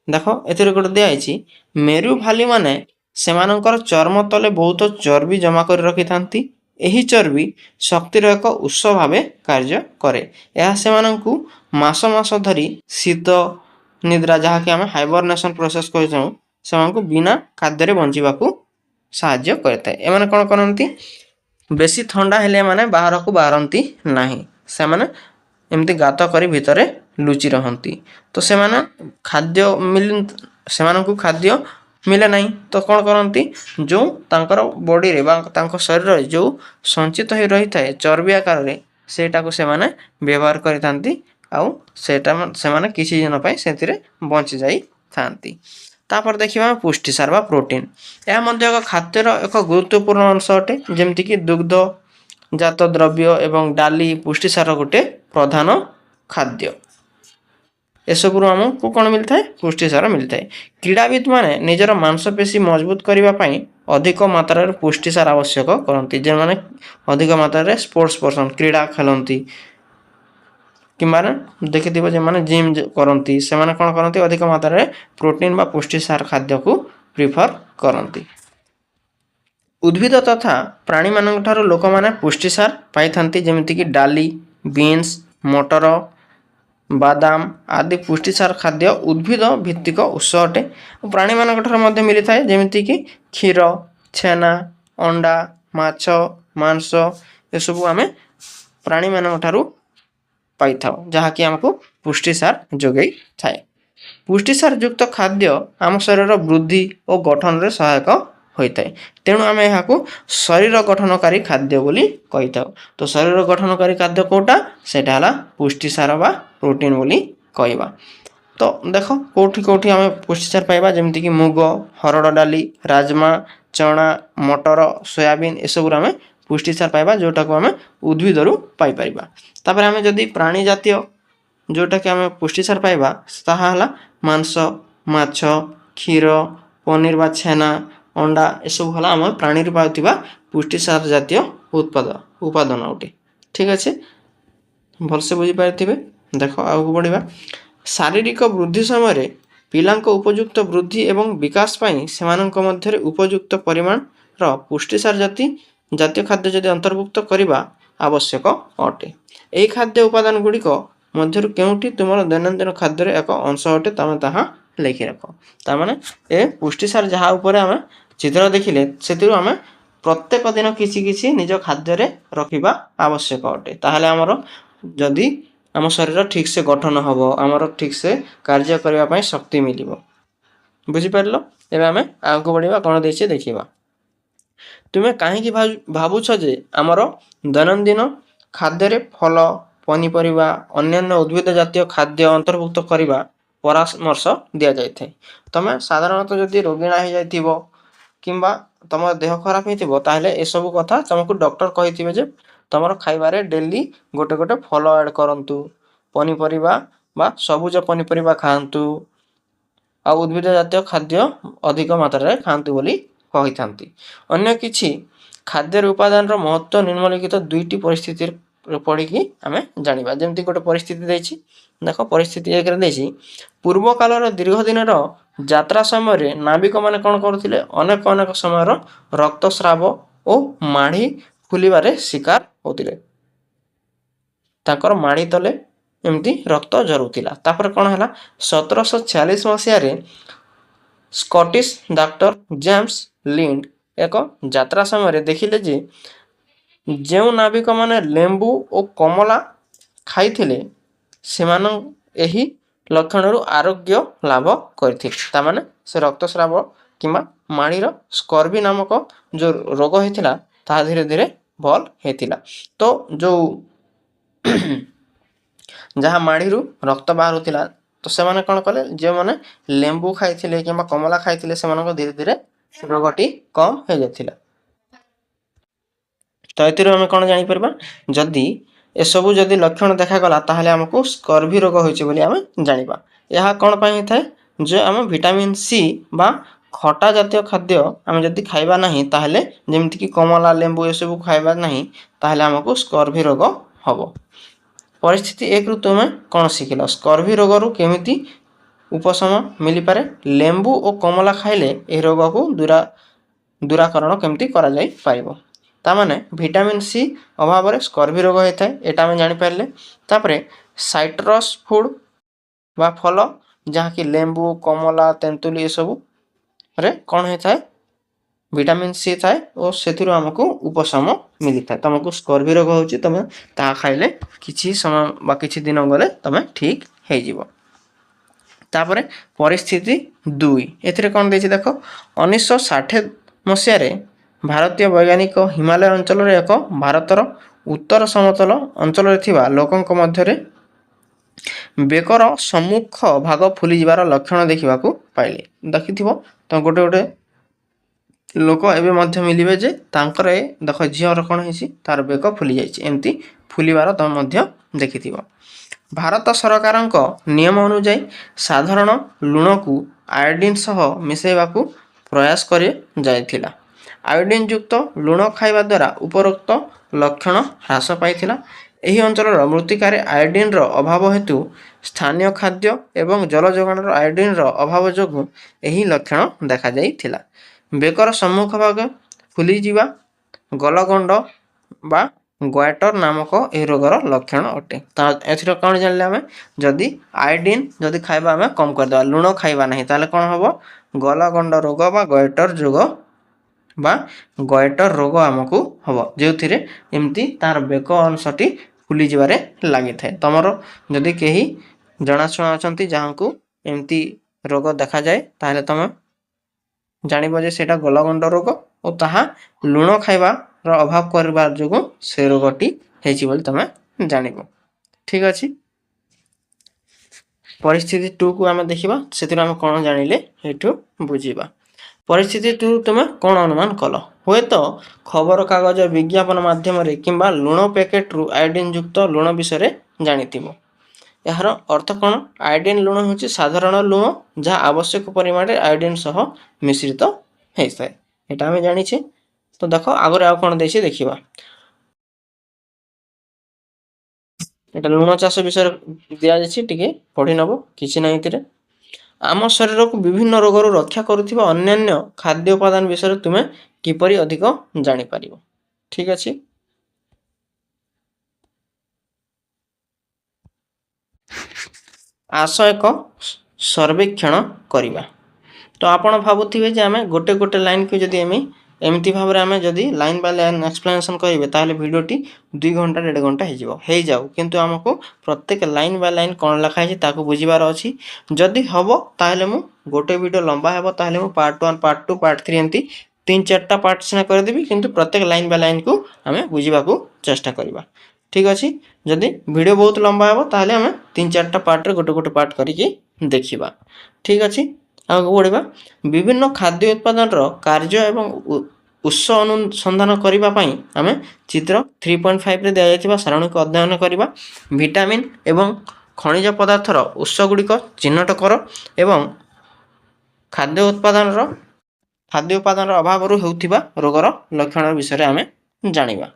ଦେଖ ଏଥିରେ ଗୋଟେ ଦିଆଯାଇଛି, ମେରୁ ଭାଲୁମାନେ ସେମାନଙ୍କର ଚର୍ମ ତଳେ ବହୁତ ଚର୍ବି ଜମା କରି ରଖିଥାନ୍ତି। ଏହି ଚର୍ବି ଶକ୍ତିର ଏକ ଉତ୍ସ ଭାବେ କାର୍ଯ୍ୟ କରେ। ଏହା ସେମାନଙ୍କୁ ମାସ ମାସ ଧରି ଶୀତ ନିଦ୍ରା, ଯାହାକି ଆମେ ହାଇବରନେସନ୍ ପ୍ରୋସେସ୍ କହିଥାଉ, ସେମାନଙ୍କୁ ବିନା ଖାଦ୍ୟରେ ବଞ୍ଚିବାକୁ ସାହାଯ୍ୟ କରିଥାଏ। ଏମାନେ କ'ଣ କରନ୍ତି, ବେଶୀ ଥଣ୍ଡା ହେଲେ ଏମାନେ ବାହାରକୁ ବାହାରନ୍ତି ନାହିଁ, ସେମାନେ ଏମିତି ଗାତ କରି ଭିତରେ ଲୁଚି ରହନ୍ତି। ତ ସେମାନେ ସେମାନଙ୍କୁ ଖାଦ୍ୟ ମିଳେ ନାହିଁ, ତ କ'ଣ କରନ୍ତି, ଯେଉଁ ତାଙ୍କର ବଡ଼ିରେ ବା ତାଙ୍କ ଶରୀରରେ ଯେଉଁ ସଞ୍ଚିତ ହୋଇ ରହିଥାଏ ଚର୍ବି ଆକାରରେ, ସେଇଟାକୁ ସେମାନେ ବ୍ୟବହାର କରିଥାନ୍ତି, ଆଉ ସେଇଟା ସେମାନେ କିଛି ଦିନ ପାଇଁ ସେଥିରେ ବଞ୍ଚି ଯାଇଥାନ୍ତି। ତାପରେ ଦେଖିବା ପୁଷ୍ଟିସାର ବା ପ୍ରୋଟିନ୍। ଏହା ମଧ୍ୟ ଏକ ଖାଦ୍ୟର ଏକ ଗୁରୁତ୍ୱପୂର୍ଣ୍ଣ ଅଂଶ ଅଟେ, ଯେମିତିକି ଦୁଗ୍ଧ ଜାତ ଦ୍ରବ୍ୟ ଏବଂ ଡାଲି ପୁଷ୍ଟିସାର ଗୋଟେ ପ୍ରଧାନ ଖାଦ୍ୟ। ଏସବୁରୁ ଆମକୁ କ'ଣ ମିଳିଥାଏ, ପୁଷ୍ଟିସାର ମିଳିଥାଏ। କ୍ରୀଡ଼ାବିତମାନେ ନିଜର ମାଂସପେଶୀ ମଜବୁତ କରିବା ପାଇଁ ଅଧିକ ମାତ୍ରାରେ ପୁଷ୍ଟିସାର ଆବଶ୍ୟକ କରନ୍ତି। ଯେଉଁମାନେ ଅଧିକ ମାତ୍ରାରେ ସ୍ପୋର୍ଟସ୍ ପର୍ସନ୍, କ୍ରୀଡ଼ା ଖେଳନ୍ତି, କିମ୍ବା ଦେଖିଥିବ ଯେଉଁମାନେ ଜିମ୍ କରନ୍ତି, ସେମାନେ କ'ଣ କରନ୍ତି, ଅଧିକ ମାତ୍ରାରେ ପ୍ରୋଟିନ୍ ବା ପୁଷ୍ଟିସାର ଖାଦ୍ୟକୁ ପ୍ରିଫର୍ କରନ୍ତି। ଉଦ୍ଭିଦ ତଥା ପ୍ରାଣୀମାନଙ୍କ ଠାରୁ ଲୋକମାନେ ପୁଷ୍ଟିସାର ପାଇଥାନ୍ତି, ଯେମିତିକି ଡାଲି, ବିନ୍ସ, ମଟର, ବାଦାମ ଆଦି ପୁଷ୍ଟିସାର ଖାଦ୍ୟ ଉଦ୍ଭିଦ ଭିତ୍ତିକ ଉତ୍ସ ଅଟେ। ପ୍ରାଣୀମାନଙ୍କ ଠାରୁ ମଧ୍ୟ ମିଳିଥାଏ, ଯେମିତିକି କ୍ଷୀର, ଛେନା, ଅଣ୍ଡା, ମାଛ, ମାଂସ, ଏସବୁ ଆମେ ପ୍ରାଣୀମାନଙ୍କ ଠାରୁ ପାଇଥାଉ, ଯାହାକି ଆମକୁ ପୁଷ୍ଟିସାର ଯୋଗାଇଥାଏ। ପୁଷ୍ଟିସାର ଯୁକ୍ତ ଖାଦ୍ୟ ଆମ ଶରୀରର ବୃଦ୍ଧି ଓ ଗଠନରେ ସହାୟକ ହୋଇଥାଏ, ତେଣୁ ଆମେ ଏହାକୁ ଶରୀର ଗଠନକାରୀ ଖାଦ୍ୟ ବୋଲି କହିଥାଉ। ତ ଶରୀର ଗଠନକାରୀ ଖାଦ୍ୟ କେଉଁଟା, ସେଇଟା ହେଲା ପୁଷ୍ଟିସାର ବା ପ୍ରୋଟିନ୍ ବୋଲି କହିବା। ତ ଦେଖ କେଉଁଠି ଆମେ ପୁଷ୍ଟିସାର ପାଇବା, ଯେମିତିକି ମୁଗ, ହରଡ଼ ଡାଲି, ରାଜମା, ଚଣା, ମଟର, ସୋୟାବିନ୍, ଏସବୁରୁ ଆମେ ପୁଷ୍ଟିସାର ପାଇବା, ଯେଉଁଟାକୁ ଆମେ ଉଦ୍ଭିଦରୁ ପାଇପାରିବା। ତାପରେ ଆମେ ଯଦି ପ୍ରାଣୀ ଜାତୀୟ ଯେଉଁଟାକି ଆମେ ପୁଷ୍ଟିସାର ପାଇବା, ତାହା ହେଲା ମାଂସ, ମାଛ, କ୍ଷୀର, ପନିର ବା ଛେନା, ଅଣ୍ଡା, ଏସବୁ ହେଲା ଆମ ପ୍ରାଣୀରୁ ପାଉଥିବା ପୁଷ୍ଟିସାର ଜାତୀୟ ଉପାଦାନ ଅଟେ। ଠିକ୍ ଅଛି, ଭଲସେ ବୁଝିପାରିଥିବେ। ଦେଖ ଆଗକୁ ବଢ଼ିବା। ଶାରୀରିକ ବୃଦ୍ଧି ସମୟରେ ପିଲାଙ୍କ ଉପଯୁକ୍ତ ବୃଦ୍ଧି ଏବଂ ବିକାଶ ପାଇଁ ସେମାନଙ୍କ ମଧ୍ୟରେ ଉପଯୁକ୍ତ ପରିମାଣର ପୁଷ୍ଟିସାର ଜାତୀୟ ଖାଦ୍ୟ ଯଦି ଅନ୍ତର୍ଭୁକ୍ତ କରିବା ଆବଶ୍ୟକ ଅଟେ। ଏହି ଖାଦ୍ୟ ଉପାଦାନ ଗୁଡ଼ିକ ମଧ୍ୟରୁ କେଉଁଟି ତୁମର ଦୈନନ୍ଦିନ ଖାଦ୍ୟରେ ଏକ ଅଂଶ ଅଟେ, ତମେ ତାହା ଲେଖି ରଖ। ତା'ମାନେ ଏ ପୁଷ୍ଟିସାର ଯାହା ଉପରେ ଆମେ ଚିତ୍ର ଦେଖିଲେ, ସେଥିରୁ ଆମେ ପ୍ରତ୍ୟେକ ଦିନ କିଛି କିଛି ନିଜ ଖାଦ୍ୟରେ ରଖିବା ଆବଶ୍ୟକ ଅଟେ। ତାହେଲେ ଆମର ଯଦି ଆମ ଶରୀର ଠିକ୍ସେ ଗଠନ ହେବ, ଆମର ଠିକ୍ସେ କାର୍ଯ୍ୟ କରିବା ପାଇଁ ଶକ୍ତି ମିଳିବ। ବୁଝିପାରିଲ? ଏବେ ଆମେ ଆଗକୁ ବଢ଼ିବା, କ'ଣ ଦେଇଛି ଦେଖିବା। ତୁମେ କାହିଁକି ଭାବୁଛ ଯେ ଆମର ଦୈନନ୍ଦିନ ଖାଦ୍ୟରେ ଫଳ, ପନିପରିବା, ଅନ୍ୟାନ୍ୟ ଉଦ୍ଭିଦ ଜାତୀୟ ଖାଦ୍ୟ ଅନ୍ତର୍ଭୁକ୍ତ କରିବା ପରାମର୍ଶ ଦିଆଯାଇଥାଏ? ତମେ ସାଧାରଣତଃ ଯଦି ରୋଗୀଣା ହେଇଯାଇଥିବ କିମ୍ବା ତମ ଦେହ ଖରାପ ହେଇଥିବ ତାହେଲେ ଏସବୁ କଥା ତମକୁ ଡକ୍ଟର କହିଥିବେ ଯେ ତମର ଖାଇବାରେ ଡେଲି ଗୋଟେ ଗୋଟେ ଫଳ ଆଡ୍ କରନ୍ତୁ, ପନିପରିବା ବା ସବୁଜ ପନିପରିବା ଖାଆନ୍ତୁ, ଆଉ ଉଦ୍ଭିଦ ଜାତୀୟ ଖାଦ୍ୟ ଅଧିକ ମାତ୍ରାରେ ଖାଆନ୍ତୁ ବୋଲି କହିଥାନ୍ତି। ଅନ୍ୟ କିଛି ଖାଦ୍ୟର ଉପାଦାନର ମହତ୍ତ୍ୱ ନିମ୍ନଲିଖିତ ଦୁଇଟି ପରିସ୍ଥିତିରେ ପଢ଼ିକି ଆମେ ଜାଣିବା। ଯେମିତି ଗୋଟେ ପରିସ୍ଥିତି ଦେଇଛି, ଦେଖ ପରିସ୍ଥିତି 1ରେ ଦେଇଛି, ପୂର୍ବ କାଳର ଦୀର୍ଘ ଦିନର ଯାତ୍ରା ସମୟରେ ନାବିକମାନେ କ'ଣ କରୁଥିଲେ? ଅନେକ ସମୟର ରକ୍ତସ୍ରାବ ଓ ମାଢ଼ି ଫୁଲିବାରେ ଶିକାର ହେଉଥିଲେ। ତାଙ୍କର ମାଢ଼ି ତଳେ ଏମିତି ରକ୍ତ ଝରୁଥିଲା। ତାପରେ କ'ଣ ହେଲା? 1746 ମସିହାରେ ସ୍କଟିଶ ଡାକ୍ତର ଜେମ୍ସ ଲିଣ୍ଡ ଏକ ଯାତ୍ରା ସମୟରେ ଦେଖିଲେ ଯେ ଯେଉଁ ନାବିକମାନେ ଲେମ୍ବୁ ଓ କମଳା ଖାଇଥିଲେ ସେମାନେ ଏହି ଲକ୍ଷଣରୁ ଆରୋଗ୍ୟ ଲାଭ କରିଥିଲେ। ତାମାନେ ସେ ରକ୍ତସ୍ରାବ କିମ୍ବା ମାଢ଼ିର ସ୍କର୍ବି ନାମକ ଯେଉଁ ରୋଗ ହେଇଥିଲା ତାହା ଧୀରେ ଧୀରେ ଭଲ ହେଇଥିଲା। ତ ଯେଉଁ ଯାହା ମାଢ଼ିରୁ ରକ୍ତ ବାହାରୁଥିଲା ତ ସେମାନେ କ'ଣ କଲେ? ଯେଉଁମାନେ ଲେମ୍ବୁ ଖାଇଥିଲେ କିମ୍ବା କମଳା ଖାଇଥିଲେ ସେମାନଙ୍କ ଧୀରେ ଧୀରେ ରୋଗଟି କମ୍ ହେଇଯାଇଥିଲା। ତ ଏଥିରୁ ଆମେ କ'ଣ ଜାଣିପାରିବା? ଯଦି ଏସବୁ ଯଦି ଲକ୍ଷଣ ଦେଖାଗଲା ତାହେଲେ ଆମକୁ ସ୍କର୍ବି ରୋଗ ହୋଇଛି ବୋଲି ଆମେ ଜାଣିବା। ଏହା କ'ଣ ପାଇଁ ହେଇଥାଏ? ଯେ ଆମେ ଭିଟାମିନ୍ ସି ବା ଖଟା ଜାତୀୟ ଖାଦ୍ୟ ଆମେ ଯଦି ଖାଇବା ନାହିଁ ତାହେଲେ ଯେମିତିକି କମଳା, ଲେମ୍ବୁ ଏସବୁ ଖାଇବା ନାହିଁ ତାହେଲେ ଆମକୁ ସ୍କର୍ବି ରୋଗ ହେବ। ପରିସ୍ଥିତି 1ରୁ ତୁମେ କ'ଣ ଶିଖିଲ? ସ୍କର୍ବି ରୋଗରୁ କେମିତି ଉପଶମ ମିଳିପାରେ? ଲେମ୍ବୁ ଓ କମଳା ଖାଇଲେ ଏହି ରୋଗକୁ ଦୂରାକରଣ କେମିତି କରାଯାଇପାରିବ? ତାମାନେ ଭିଟାମିନ୍ ସି ଅଭାବରେ ସ୍କର୍ବି ରୋଗ ହେଇଥାଏ, ଏଇଟା ଆମେ ଜାଣିପାରିଲେ। ତାପରେ ସାଇଟ୍ରସ୍ ଫୁଡ୍ ବା ଫଳ ଯାହାକି ଲେମ୍ବୁ, କମଳା, ତେନ୍ତୁଳି ଏସବୁରେ କ'ଣ ହେଇଥାଏ? ଭିଟାମିନ୍ ସି ଥାଏ ଓ ସେଥିରୁ ଆମକୁ ଉପଶମ ମିଳିଥାଏ। ତୁମକୁ ସ୍କର୍ବି ରୋଗ ହେଉଛି, ତୁମେ ତାହା ଖାଇଲେ କିଛି ସମୟ ବା କିଛି ଦିନ ଗଲେ ତୁମେ ଠିକ୍ ହେଇଯିବ। ତାପରେ ପରିସ୍ଥିତି 2, ଏଥିରେ କ'ଣ ଦେଇଛି ଦେଖ। 1960 ମସିହାରେ ଭାରତୀୟ ବୈଜ୍ଞାନିକ ହିମାଳୟ ଅଞ୍ଚଳରେ ଭାରତର ଉତ୍ତର ସମତଳ ଅଞ୍ଚଳରେ ଥିବା ଲୋକଙ୍କ ମଧ୍ୟରେ ବେକର ସମ୍ମୁଖ ଭାଗ ଫୁଲିଯିବାର ଲକ୍ଷଣ ଦେଖିବାକୁ ପାଇଲେ। ଦେଖିଥିବ ତ ଗୋଟେ ଲୋକ ଏବେ ମଧ୍ୟ ମିଳିବେ ଯେ ତାଙ୍କର ଦେଖ ଝିଅର କ'ଣ ହେଇଛି? ତାର ବେକ ଫୁଲି ଯାଇଛି। ଏମିତି ଫୁଲିବାର ତୁମେ ମଧ୍ୟ ଦେଖିଥିବ। ଭାରତ ସରକାରଙ୍କ ନିୟମ ଅନୁଯାୟୀ ସାଧାରଣ ଲୁଣକୁ ଆୟୋଡିନ୍ ସହ ମିଶାଇବାକୁ ପ୍ରୟାସ କରାଯାଇଥିଲା। ଆୟୋଡିନ୍ ଯୁକ୍ତ ଲୁଣ ଖାଇବା ଦ୍ୱାରା ଉପରୋକ୍ତ ଲକ୍ଷଣ ହ୍ରାସ ପାଇଥିଲା। ଏହି ଅଞ୍ଚଳର ମୃତ୍ତିକାରେ ଆୟୋଡିନ୍ର ଅଭାବ ହେତୁ ସ୍ଥାନୀୟ ଖାଦ୍ୟ ଏବଂ ଜଳ ଯୋଗାଣର ଆୟୋଡିନ୍ର ଅଭାବ ଯୋଗୁଁ ଏହି ଲକ୍ଷଣ ଦେଖାଯାଇଥିଲା। ବେକର ସମ୍ମୁଖ ଭାଗ ଫୁଲିଯିବା ଗଲଗଣ୍ଡ ବା ଗୋଏଟର ନାମକ ଏହି ରୋଗର ଲକ୍ଷଣ ଅଟେ। ଏଥିରେ କ'ଣ ଜାଣିଲେ ଆମେ? ଯଦି ଆୟୋଡିନ୍ ଯଦି ଖାଇବା ଆମେ କମ୍ କରିଦେବା, ଲୁଣ ଖାଇବା ନାହିଁ, ତାହେଲେ କ'ଣ ହେବ? ଗଲଗଣ୍ଡ ରୋଗ ବା ଗୋଏଟର ରୋଗ ଆମକୁ ହେବ, ଯେଉଁଥିରେ ଏମିତି ତାର ବେକ ଅଂଶଟି ଫୁଲିଯିବାରେ ଲାଗିଥାଏ। ତମର ଯଦି କେହି ଜଣାଶୁଣା ଅଛନ୍ତି ଯାହାଙ୍କୁ ଏମିତି ରୋଗ ଦେଖାଯାଏ ତାହେଲେ ତମେ ଜାଣିବ ଯେ ସେଇଟା ଗଲଗଣ୍ଡ ରୋଗ ଓ ତାହା ଲୁଣ ଖାଇବାର ଅଭାବ କରିବା ଯୋଗୁଁ ସେ ରୋଗଟି ହେଇଛି ବୋଲି ତମେ ଜାଣିବ। ଠିକ୍ ଅଛି। ପରିସ୍ଥିତି 2କୁ ଆମେ ଦେଖିବା। ସେଥିରୁ ଆମେ କ'ଣ ଜାଣିଲେ ଏଇଠୁ ବୁଝିବା। ପରିସ୍ଥିତି 2 ତୁମେ କ'ଣ ଅନୁମାନ କଲ? ହୁଏତ ଖବରକାଗଜ, ବିଜ୍ଞାପନ ମାଧ୍ୟମରେ କିମ୍ବା ଲୁଣ ପ୍ୟାକେଟରୁ ଆୟୋଡିନ୍ ଯୁକ୍ତ ଲୁଣ ବିଷୟରେ ଜାଣିଥିବ। ଏହାର ଅର୍ଥ କ'ଣ? ଆୟୋଡିନ୍ ଲୁଣ ହେଉଛି ସାଧାରଣ ଲୁଣ ଯାହା ଆବଶ୍ୟକ ପରିମାଣରେ ଆୟୋଡିନ୍ ସହ ମିଶ୍ରିତ ହେଇଥାଏ। ଏଇଟା ଆମେ ଜାଣିଛେ। ତ ଦେଖ ଆଗରେ ଆଉ କ'ଣ ଦେଇଛି ଦେଖିବା। এটা ଲୁଣ ଚାଷ ବିଷୟରେ ଦିଆଯାଇଛି, ଟିକେ ପଢ଼ି ନେବ, କିଛି ନାହିଁ ଏଥିରେ। ଆମ ଶରୀରକୁ ବିଭିନ୍ନ ରୋଗରୁ ରକ୍ଷା କରୁଥିବା ଅନ୍ୟାନ୍ୟ ଖାଦ୍ୟ ଉପାଦାନ ବିଷୟରେ ତୁମେ କିପରି ଅଧିକ ଜାଣିପାରିବ? ଠିକ୍ ଅଛି। ଆସ ଏକ ସର୍ବେକ୍ଷଣ କରିବା। ତ ଆପଣ ଭାବୁଥିବେ ଯେ ଆମେ ଗୋଟେ ଲାଇନ୍କୁ ଯଦି ଏମିତି ଭାବରେ ଆମେ ଯଦି ଲାଇନ୍ ବାଇ ଲାଇନ୍ ଏକ୍ସପ୍ଲାନେସନ୍ କରିବେ ତାହେଲେ ଭିଡ଼ିଓଟି 2 ଘଣ୍ଟା 1.5 ଘଣ୍ଟା ହେଇଯାଉ, କିନ୍ତୁ ଆମକୁ ପ୍ରତ୍ୟେକ ଲାଇନ୍ ବାଇ ଲାଇନ୍ କ'ଣ ଲେଖା ହେଇଛି ତାକୁ ବୁଝିବାର ଅଛି। ଯଦି ହେବ ତାହେଲେ ମୁଁ ଗୋଟେ ଭିଡ଼ିଓ ଲମ୍ବା ହେବ ତାହେଲେ ମୁଁ ପାର୍ଟ 1, ପାର୍ଟ 2, ପାର୍ଟ 3 ଏମିତି तीन-चारटा पार्ट सिना करदेवी किंतु प्रत्येक लाइन बाय लाइन को आमे बुझिबाकू चेष्टा करबा। ठीक अछि जदि वीडियो बहुत लंबा हेबो ताहले आमे 3-4टा पार्ट रे गोटे गोटे पार्ट करिकि देखिबा। ठीक अछि आगु बढ़िबा। विभिन्न खाद्य उत्पादन रो कार्य एवं उत्स अनुसंधान करबा पई आमे चित्र 3.5 रे दिया जायतिबा सारणी को अध्ययन करबा। विटामिन एवं खनिज पदार्थ रो उत्स गुडी को चिन्हट कर एवं खाद्य उपादान अभाव होउथिबा रोगर लक्षण विषय आमे जानिबा।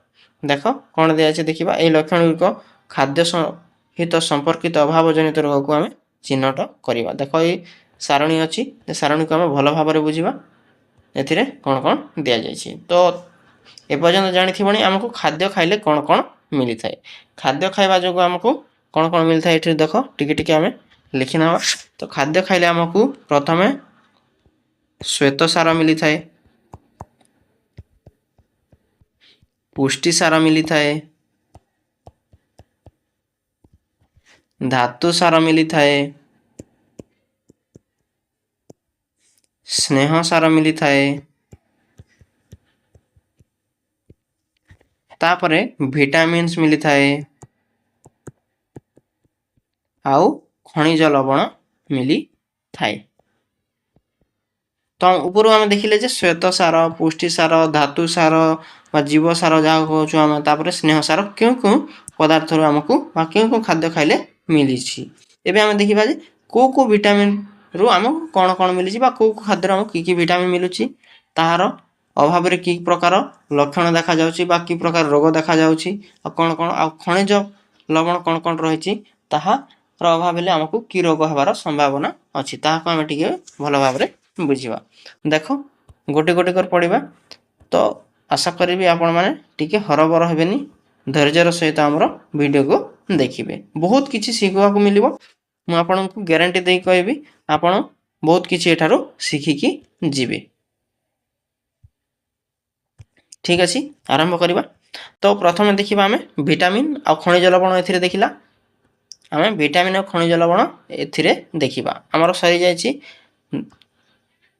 देख कौन दिया छै देखिबा ए लक्षण को खाद्य सहित संपर्कित अभाव जनित रोग को आमे चिन्हट करबा। देखो ए सारणी अछि ए सारणी को आमे भलो भाबरे बुझिबा एथिरे कोन कोन दिया जाय छै। तो ए पर्यंत जानिथिबणी हमको खाद्य खाइले कोन कोन मिली थाए। खाद्य खाइबा जोगो हमको कोन कोन मिली थाए एथिरे देखो टिके टिके आमे लिखिना। तो खाद्य खाइले हमको प्रथमे श्वेत सार मिली थाए, पुष्टि सार मिली थाए, धातु सार मिली थाए, स्नेह सार मिली थाए, तापरे विटामिन्स मिली थाए, आउ खनिज लवण मिली थाए। तो ऊपर आम देखिले जे श्वेत सार, पुष्टि सार, धातु सार बा जीव सार जहाँ कहूँ आम तापर स्नेह सार क्यों क्यों पदार्थ आमको क्यों क्यों खाद्य खाइले मिली छी। एबे आम देखिबा जे को विटामिन रु आमको कौन कौन मिली बा को खाद्य आमको की विटामिन मिलुची ताहार अभाव रे की प्रकार लक्षण देखा जाउची बा की प्रकार रोग देखा जाउची आ कौन कौन आ खनिज लवण कौन कौन रहिची ताहा रो अभाव हेले आमको की रोग हबार संभावना अछि ताहा को आमे टिके भलो भाव रे बुझिबा। देखो गोटे गोटे कर पढ़िबा। तो आशा करी आपण माने टिके हरबर हेबेनी धैर्यर सहित हमरो वीडियो को देखिबे बहुत किछि सिखबा को मिलिबो। मु आपन को गारंटी देई कहबी आपण बहुत किछि एठारो सिखिकी जिबे। ठीक अछि आरंभ करिबा। तो प्रथमे देखिबा हमें विटामिन आ खनिज लवण एथिरे देखिला हमें विटामिन और खनिज लवण एथिरे देखिबा। हमर सरी जायछि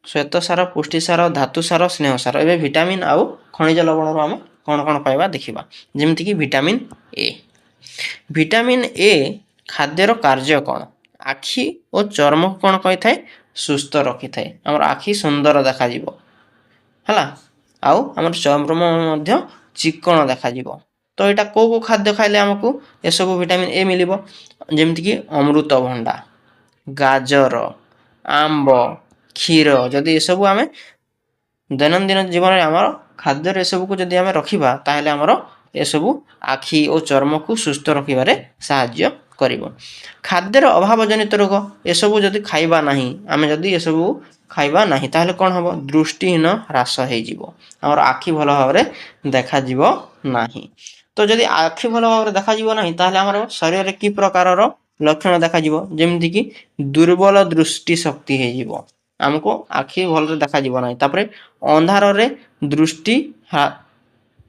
श्वेत सार, पुष्टि सार, धातु सार, स्नेह सार। एबे विटामिन आउ खनिज लवण रो हम कोन कोन पाइबा देखिबा। जेमति कि विटामिन ए। विटामिन ए खाद्य रो कार्य कोन आखि और चर्म को कोन कहि थाए सुस्थ रखि थाए। हमर आखि सुंदर देखा जिवो हला आउ हमर चर्म मध्य चिकन देखा जिवो। तो एटा को खाद्य खाइले हमकु ए सब विटामिन ए मिलिबो। जेमति कि अमृतभंडा, गाजर, आंब, क्षीर जदि ए सब आमे दैनंदिन जीवन रे हमर खाद्य रे सब को जदि आमे रखिबा ताहेले हमर ए सब आखि और चर्म को सुस्थ रखिबारे सहाय्य करिवो। खाद्य रो अभाव जनित रोग ए सब जदि खाइबा नाही आमे जदि ए सब खाइबा नाही ताहेले कोन हबो दृष्टिहीन ह्रास हे जिवो। हमर आखि भलो भाबरे देखा जिवो नाही। तो जदि आखि भलो भाबरे देखा जिवो नाही ताहेले हमर शरीर रे की प्रकार रो लक्षण देखा जिवो जेमति कि दुर्बल दृष्टि शक्ति हे जिवो। हमको आखि भलो देखा जिवो नाही। तापरे अंधार रे दृष्टि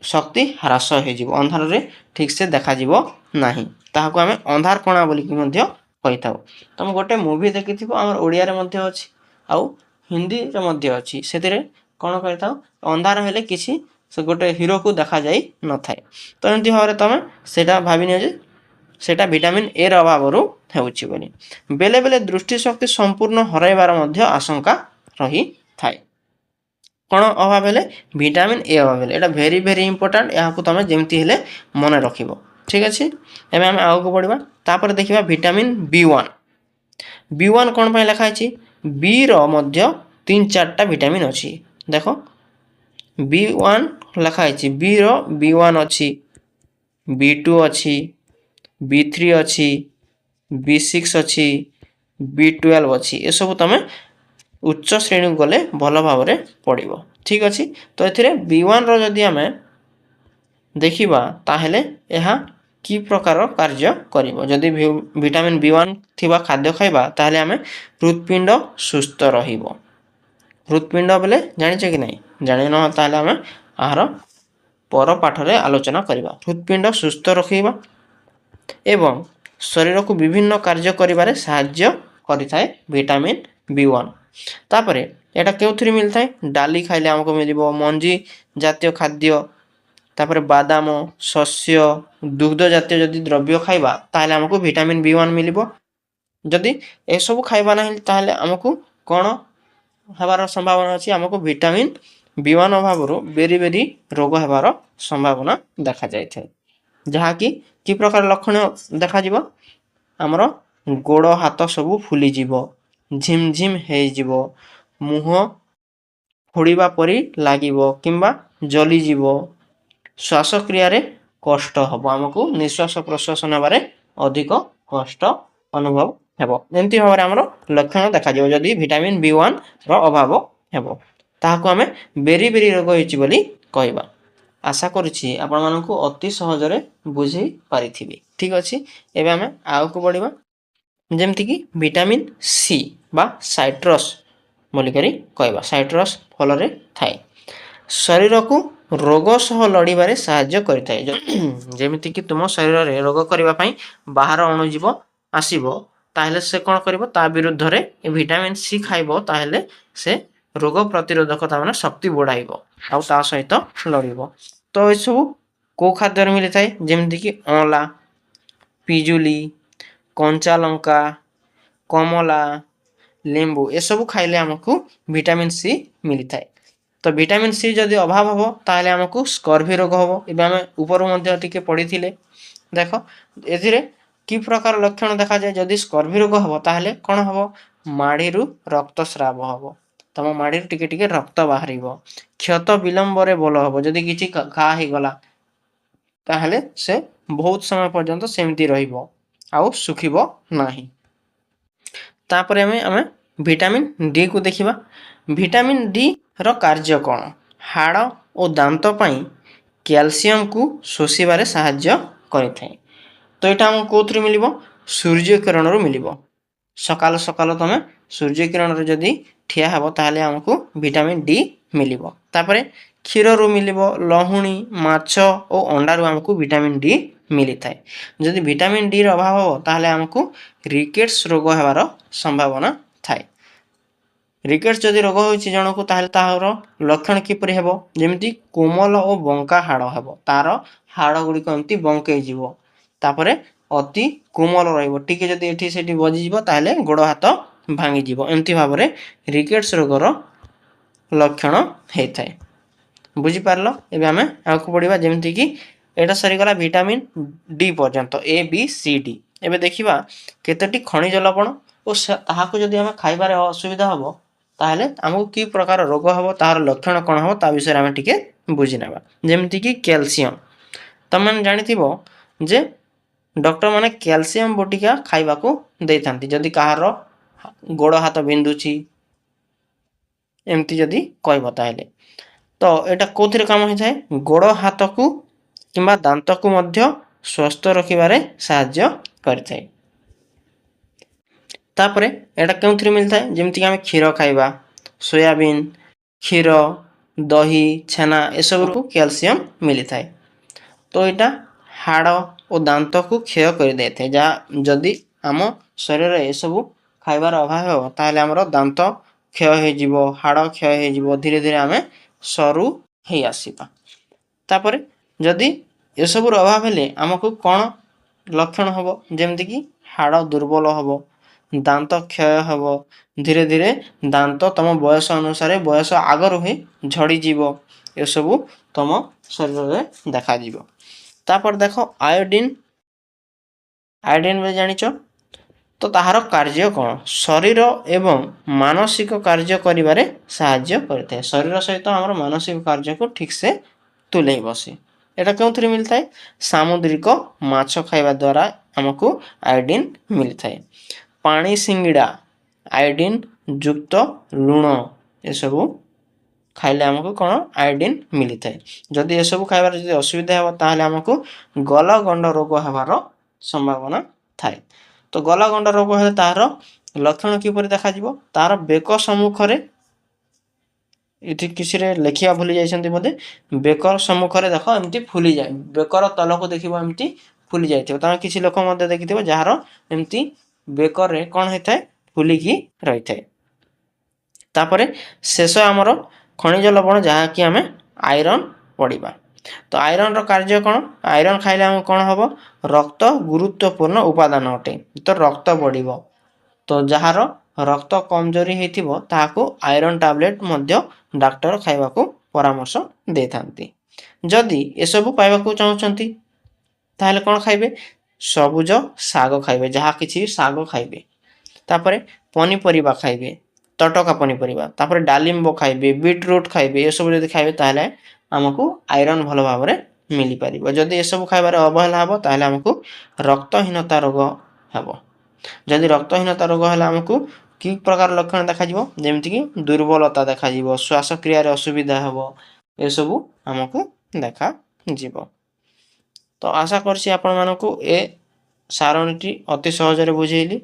शक्ति ह्रास हे जिवो। अंधार रे ठीक से देखा जिवो नाही ताहाको हमें अंधार कोणा बोली कि मध्य कहिथाउ। तम गोटे मूवी देखिथिबो हमर ओडिया रे मध्य अछि आउ हिंदी रे मध्य अछि सेतिरे कोन कहिथाउ अंधार हेले किछि से गोटे हीरो को देखा जाई न थाए। तो एंति भाबरे तमे सेटा भाबिनियो जे सेटा विटामिन ए रो अभाव रु हेउछि बोली। बेले बेले दृष्टि शक्ति संपूर्ण हराइबार मध्य आशंका रही थाए। कोन अभाव हेले विटामिन ए अभाव हेले एटा वेरी वेरी इंपोर्टेंट या को तमे जेमति हेले मने रखिबो। ठीक अछि एबे हम आगु पढिबा। तापर देखिबा विटामिन बी1। बी1 कोन पय लिखा अछि बी रो मध्य 3-4टा विटामिन अछि। देखो बी1 लिखा अछि बी रो बी1 अछि, बी2 अछि, बी3 अछि, बी6 अछि, बी12 अछि। ए सब तमे उच्च श्रेणी गले भलो भाबरे पढिबो। ठीक अछि तो एथिरे बी1 रो जदि हमें देखिबा ताहेले एहा की प्रकार कार्य करिवो। जदि विटामिन बी1 थिबा खाद्य खाइबा ताहेले हमें हृदपिंड सुस्थ रहिबो। हृदपिंड बोले जानि छ कि नै जानि न ताहेले हमें आहार पर पाठ रे आलोचना करिबा। हृदपिंड सुस्थ रखिबा एवं शरीर को विभिन्न कार्य करिबारे सहाय्य करिथाए विटामिन बी1। तापरे ଏଇଟା କେଉଁଥିରେ ମିଳିଥାଏ? ଡାଲି ଖାଇଲେ ଆମକୁ ମିଳିବ, ମଞ୍ଜି ଜାତୀୟ ଖାଦ୍ୟ, ତାପରେ ବାଦାମ, ଶସ୍ୟ, ଦୁଗ୍ଧ ଜାତୀୟ ଯଦି ଦ୍ରବ୍ୟ ଖାଇବା ତାହେଲେ ଆମକୁ ଭିଟାମିନ୍ B1 ମିଳିବ। ଯଦି ଏସବୁ ଖାଇବା ନାହିଁ ତାହେଲେ ଆମକୁ କ'ଣ ହେବାର ସମ୍ଭାବନା ଅଛି? ଆମକୁ ଭିଟାମିନ୍ B1 ଅଭାବରୁ ବେରି ବେରି ରୋଗ ହେବାର ସମ୍ଭାବନା ଦେଖାଯାଇଥାଏ। ଯାହାକି କି ପ୍ରକାର ଲକ୍ଷଣ ଦେଖାଯିବ? ଆମର ଗୋଡ଼ ହାତ ସବୁ ଫୁଲିଯିବ, ଝିମ୍ ଝିମ୍ ହେଇଯିବ, ମୁହଁ ପୋଡ଼ିବା ପରି ଲାଗିବ କିମ୍ବା ଜଳିଯିବ, ଶ୍ୱାସକ୍ରିୟାରେ କଷ୍ଟ ହେବ, ଆମକୁ ନିଶ୍ୱାସ ପ୍ରଶ୍ୱାସ ନେବାରେ ଅଧିକ କଷ୍ଟ ଅନୁଭବ ହେବ। ଏମିତି ଭାବରେ ଆମର ଲକ୍ଷଣ ଦେଖାଯିବ ଯଦି ଭିଟାମିନ୍ B1 ର ଅଭାବ ହେବ। ତାହାକୁ ଆମେ ବେରି ବେରି ରୋଗ ହେଇଛି ବୋଲି କହିବା। ଆଶା କରୁଛି ଆପଣମାନଙ୍କୁ ଅତି ସହଜରେ ବୁଝି ପାରିଥିବେ। ଠିକ୍ ଅଛି, ଏବେ ଆମେ ଆଗକୁ ବଢ଼ିବା। ଯେମିତିକି ଭିଟାମିନ୍ ସି ବା ସାଇଟ୍ରସ୍ ବୋଲିକରି କହିବା। ସାଇଟ୍ରସ୍ ଫଳରେ ଥାଏ, ଶରୀରକୁ ରୋଗ ସହ ଲଢ଼ିବାରେ ସାହାଯ୍ୟ କରିଥାଏ। ଯେମିତିକି ତୁମ ଶରୀରରେ ରୋଗ କରିବା ପାଇଁ ବାହାର ଅଣୁଜୀବ ଆସିବ, ତାହେଲେ ସେ କ'ଣ କରିବ? ତା ବିରୁଦ୍ଧରେ ଭିଟାମିନ୍ ସି ଖାଇବ, ତାହେଲେ ସେ ରୋଗ ପ୍ରତିରୋଧକତା ମାନେ ଶକ୍ତି ବଢ଼ାଇବ ଆଉ ତା ସହିତ ଲଢ଼ିବ। ତ ଏସବୁ କେଉଁ ଖାଦ୍ୟରେ ମିଳିଥାଏ? ଯେମିତିକି ଅଁଳା, ପିଜୁଳି, କଞ୍ଚା ଲଙ୍କା, କମଳା, ଲେମ୍ବୁ ଏସବୁ ଖାଇଲେ ଆମକୁ ଭିଟାମିନ୍ ସି ମିଳିଥାଏ। ତ ଭିଟାମିନ୍ ସି ଯଦି ଅଭାବ ହେବ ତାହେଲେ ଆମକୁ ସ୍କର୍ଭି ରୋଗ ହେବ। ଏବେ ଆମେ ଉପରୁ ମଧ୍ୟ ଟିକେ ପଢ଼ିଥିଲେ। ଦେଖ ଏଥିରେ କି ପ୍ରକାର ଲକ୍ଷଣ ଦେଖାଯାଏ? ଯଦି ସ୍କର୍ଭି ରୋଗ ହେବ ତାହେଲେ କ'ଣ ହେବ? ମାଢ଼ିରୁ ରକ୍ତସ୍ରାବ ହେବ, ତମ ମାଢ଼ିରୁ ଟିକେ ଟିକେ ରକ୍ତ ବାହାରିବ, କ୍ଷତ ବିଳମ୍ବରେ ଭଲ ହେବ। ଯଦି କିଛି ଘା ହେଇଗଲା ତାହେଲେ ସେ ବହୁତ ସମୟ ପର୍ଯ୍ୟନ୍ତ ସେମିତି ରହିବ ଆଉ ଶୁଖିବ ନାହିଁ। ତାପରେ ଆମେ ଭିଟାମିନ୍ ଡି କୁ ଦେଖିବା। ଭିଟାମିନ୍ ଡି ର କାର୍ଯ୍ୟ କ'ଣ? ହାଡ଼ ଓ ଦାନ୍ତ ପାଇଁ କ୍ୟାଲସିୟମକୁ ଶୋଷିବାରେ ସାହାଯ୍ୟ କରିଥାଏ। ତ ଏଇଟା ଆମକୁ କେଉଁଥିରୁ ମିଳିବ? ସୂର୍ଯ୍ୟ କିରଣରୁ ମିଳିବ। ସକାଳୁ ସକାଳୁ ତୁମେ ସୂର୍ଯ୍ୟ କିରଣରେ ଯଦି ଠିଆ ହେବ ତାହେଲେ ଆମକୁ ଭିଟାମିନ୍ ଡି ମିଳିବ। ତାପରେ କ୍ଷୀରରୁ ମିଳିବ, ଲହୁଣୀ, ମାଛ ଓ ଅଣ୍ଡାରୁ ଆମକୁ ଭିଟାମିନ୍ ଡି ମିଳିଥାଏ। ଯଦି ଭିଟାମିନ୍ ଡିର ଅଭାବ ହେବ ତାହେଲେ ଆମକୁ ରିକେଟ୍ସ ରୋଗ ହେବାର ସମ୍ଭାବନା ଥାଏ। ରିକେଟ୍ସ ଯଦି ରୋଗ ହେଉଛି ଜଣକୁ ତାହେଲେ ତାହାର ଲକ୍ଷଣ କିପରି ହେବ? ଯେମିତି କୋମଳ ଓ ବଙ୍କା ହାଡ଼ ହେବ, ତାର ହାଡ଼ ଗୁଡ଼ିକ ଏମିତି ବଙ୍କେଇ ଯିବ, ତାପରେ ଅତି କୋମଳ ରହିବ, ଟିକେ ଯଦି ଏଠି ସେଠି ବଜିଯିବ ତାହେଲେ ଗୋଡ଼ ହାତ ଭାଙ୍ଗିଯିବ। ଏମିତି ଭାବରେ ରିକେଟ୍ସ ରୋଗର ଲକ୍ଷଣ ହେଇଥାଏ। ବୁଝିପାରିଲ? ଏବେ ଆମେ ଆଗକୁ ବଢ଼ିବା। ଯେମିତିକି ଏଇଟା ସରିଗଲା ଭିଟାମିନ୍ ଡି ପର୍ଯ୍ୟନ୍ତ, ଏ ବି ସି ଡି। ଏବେ ଦେଖିବା କେତୋଟି ଖଣିଜ ଲବଣ ଓ ତାହାକୁ ଯଦି ଆମେ ଖାଇବାରେ ଅସୁବିଧା ହେବ ତାହେଲେ ଆମକୁ କି ପ୍ରକାର ରୋଗ ହେବ, ତାହାର ଲକ୍ଷଣ କ'ଣ ହେବ ତା ବିଷୟରେ ଆମେ ଟିକେ ବୁଝି ନେବା। ଯେମିତିକି କ୍ୟାଲସିୟମ୍, ତୁମେମାନେ ଜାଣିଥିବ ଯେ ଡକ୍ଟରମାନେ କ୍ୟାଲସିୟମ୍ ବଟିକା ଖାଇବାକୁ ଦେଇଥାନ୍ତି ଯଦି କାହାର ଗୋଡ଼ ହାତ ବିନ୍ଧୁଛି, ଏମିତି ଯଦି କହିବ ତାହେଲେ। ତ ଏଇଟା କେଉଁଥିରେ କାମ ହେଇଥାଏ? ଗୋଡ଼ ହାତକୁ କିମ୍ବା ଦାନ୍ତକୁ ମଧ୍ୟ ସ୍ୱସ୍ଥ ରଖିବାରେ ସାହାଯ୍ୟ କରିଥାଏ। ତାପରେ ଏଇଟା କେଉଁଥିରେ ମିଳିଥାଏ? ଯେମିତିକି ଆମେ କ୍ଷୀର ଖାଇବା, ସୋୟାବିନ୍, କ୍ଷୀର, ଦହି, ଛେନା ଏସବୁରୁ କ୍ୟାଲସିୟମ୍ ମିଳିଥାଏ। ତ ଏଇଟା ହାଡ଼ ଓ ଦାନ୍ତକୁ କ୍ଷୟ କରିଦେଇଥାଏ। ଯାହା ଯଦି ଆମ ଶରୀରରେ ଏସବୁ ଖାଇବାର ଅଭାବ ହେବ ତାହେଲେ ଆମର ଦାନ୍ତ କ୍ଷୟ ହୋଇଯିବ, ହାଡ଼ କ୍ଷୟ ହୋଇଯିବ, ଧୀରେ ଧୀରେ ଆମେ ସରୁ ହେଇ ଆସିବା। ତାପରେ ଯଦି ଏସବୁର ଅଭାବ ହେଲେ ଆମକୁ କ'ଣ ଲକ୍ଷଣ ହେବ? ଯେମିତିକି ହାଡ଼ ଦୁର୍ବଳ ହେବ, ଦାନ୍ତ କ୍ଷୟ ହେବ, ଧୀରେ ଧୀରେ ଦାନ୍ତ ତୁମ ବୟସ ଅନୁସାରେ ବୟସ ଆଗରୁ ହିଁ ଝଡ଼ିଯିବ, ଏସବୁ ତୁମ ଶରୀରରେ ଦେଖାଯିବ। ତାପରେ ଦେଖ ଆୟୋଡ଼ିନ୍ ବି ଜାଣିଛ ତ ତାହାର କାର୍ଯ୍ୟ କ'ଣ? ଶରୀର ଏବଂ ମାନସିକ କାର୍ଯ୍ୟ କରିବାରେ ସାହାଯ୍ୟ କରିଥାଏ। ଶରୀର ସହିତ ଆମର ମାନସିକ କାର୍ଯ୍ୟକୁ ଠିକ୍ସେ ତୁଲେଇ ବସେ। ଏଇଟା କେଉଁଥିରେ ମିଳିଥାଏ? ସାମୁଦ୍ରିକ ମାଛ ଖାଇବା ଦ୍ୱାରା ଆମକୁ ଆୟୋଡ଼ିନ୍ ମିଳିଥାଏ। ପାଣି ସିଙ୍ଗିଡ଼ା, ଆୟୋଡ଼ିନ୍ ଯୁକ୍ତ ଲୁଣ ଏସବୁ ଖାଇଲେ ଆମକୁ କ'ଣ ଆୟୋଡ଼ିନ୍ ମିଳିଥାଏ। ଯଦି ଏସବୁ ଖାଇବାରେ ଯଦି ଅସୁବିଧା ହେବ ତାହେଲେ ଆମକୁ ଗଳଗଣ୍ଡ ରୋଗ ହେବାର ସମ୍ଭାବନା ଥାଏ। ତ ଗଳଗଣ୍ଡ ରୋଗ ହେଲେ ତାହାର ଲକ୍ଷଣ କିପରି ଦେଖାଯିବ? ତାହାର ବେକ ସମ୍ମୁଖରେ, ଏଠି କିଛିରେ ଲେଖିବା ଭୁଲି ଯାଇଛନ୍ତି ବୋଧେ, ବେକ ସମ୍ମୁଖରେ ଦେଖ ଏମିତି ଫୁଲିଯାଏ, ବେକର ତଳକୁ ଦେଖିବ ଏମିତି ଫୁଲି ଯାଇଥିବ। ତମେ କିଛି ଲୋକ ମଧ୍ୟ ଦେଖିଥିବ ଯାହାର ଏମିତି ବେକରେ କ'ଣ ହେଇଥାଏ? ଫୁଲିକି ରହିଥାଏ। तापरे शेष आमर खनिज लवण जहाँकि आम आयरन पढ़ा। तो आयरन कार्य कौन? आयरन खाइले आम कौन हम? रक्त गुरुत्वपूर्ण उपादान अटे, तो रक्त बढ़। तो जार रक्त कमजोरी होइथिबो ताहाको आयरन टैबलेट मध्य डाक्टर खाइबाकू परामर्श देथांती। जदि एसबू पाइबाकू चाहूचंती ताहले कौन खाइबे? सबुज साग खाइबे, जहाँ किछि साग खाइबे। तापरे पनीपरिबा खाइबे, तटका पनीपरिबा। तापरे डालिम्ब खाइबे, बीटरूट खाइबे। ये सब जदि खाइबे ताहले हमकू आयरन भल भाव में मिली पारिबो। जदि ये सब खाइबार अवहेला हबो ताहले हमकू रक्तहीनता रोग हबो। जदि रक्तहीनता रोग हेला हमकू कि प्रकार लक्षण देखा जिवो? जेमति कि दुर्बलता देखा जिवो, श्वासक्रिया रे असुविधा हबो। ये सब हमकू देखा जिवो। तो आशा करछि आपण मानकू ए सारणीटी अति सहज रे बुझेइली।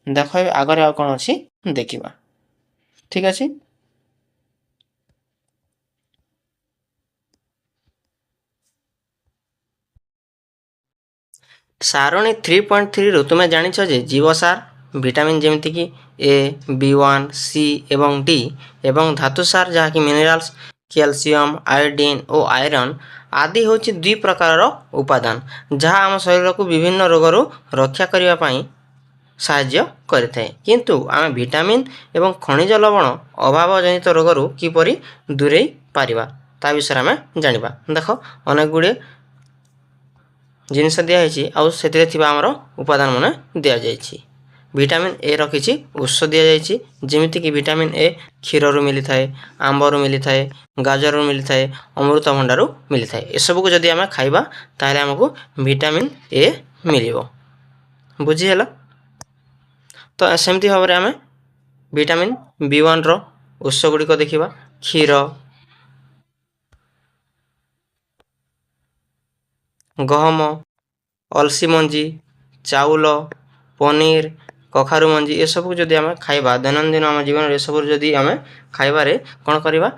देखो आगरे आ कोन अछि देखिबा। ठीक अछि। सारणी 3.3 रु तुमे जानिछ जे जीवसार विटामिन जेमति कि ए, B1, C एवं D एवं धातुसार जहाँ कि मिनरल्स कैल्शियम, आयोडीन और आयरन आदि होछि दुई प्रकार उपादान जहाँ आम शरीर को विभिन्न रोगरू रक्षा करने पाई साहाय्य करिथाए। किंतु आम विटामिन एवं खनिज लवण अभाव जनित रोगरू किपरि दूरेई पारिबा ता विषय आम जानिबा। देख अनेक गुड़े जिनस दिखाई आउ से आमर उपादान मान दि जाइए। विटामिन ए रखी उस दि जाइए जमीती कि विटामिन ए क्षीर मिली थाए, आंबर मिली थाए, गाजर मिली थाए, अमृतभंडारू मिली थाए। एसबू को जदि आम खाइबा ताहले हमको विटामिन ए मिलिबो। बुझीगला? तो सेमती भाव में आम विटामिन B1 रो उत्स गुड़िक देखा। क्षीर, गहम, अलसी मंजी, चाउल, पनीर, कखारु मंजी ये सब जदि आम खाइबा दैनंदिन आम जीवन ये सब जदि आम खाइबारे कौन करवा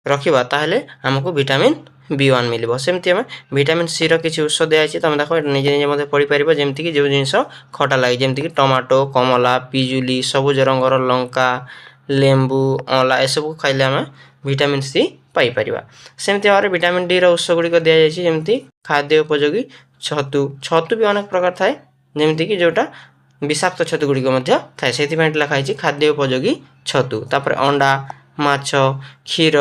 रखिबा ताहले हमको विटामिन B1 मिलिबो। सेमती आम विटामिन सी रो किछि उत्स दिया अछि। तुम देखो निजे निजे मते पढ़ी परिबो जेमति कि जो जिंस खटा लागे जेमति कि टमाटो, कमला, पिजुली, सबुज रंगर लंका, लेंबू, अला ए सब खाइले आम विटामिन सी पाई परिबा। सेमती भाव विटामिन डी रो उत्स गुड़िक दिया जाइछि जेमति खाद्य उपयोगी छतु। छतु भी अनेक प्रकार थाए जेमति कि जोटा विषाक्त छतु गुड़िक मध्य थाए सेति पॉइंट लिखा है खाद्य उपयोगी छतु। तापर अंडा, माछ, क्षीर,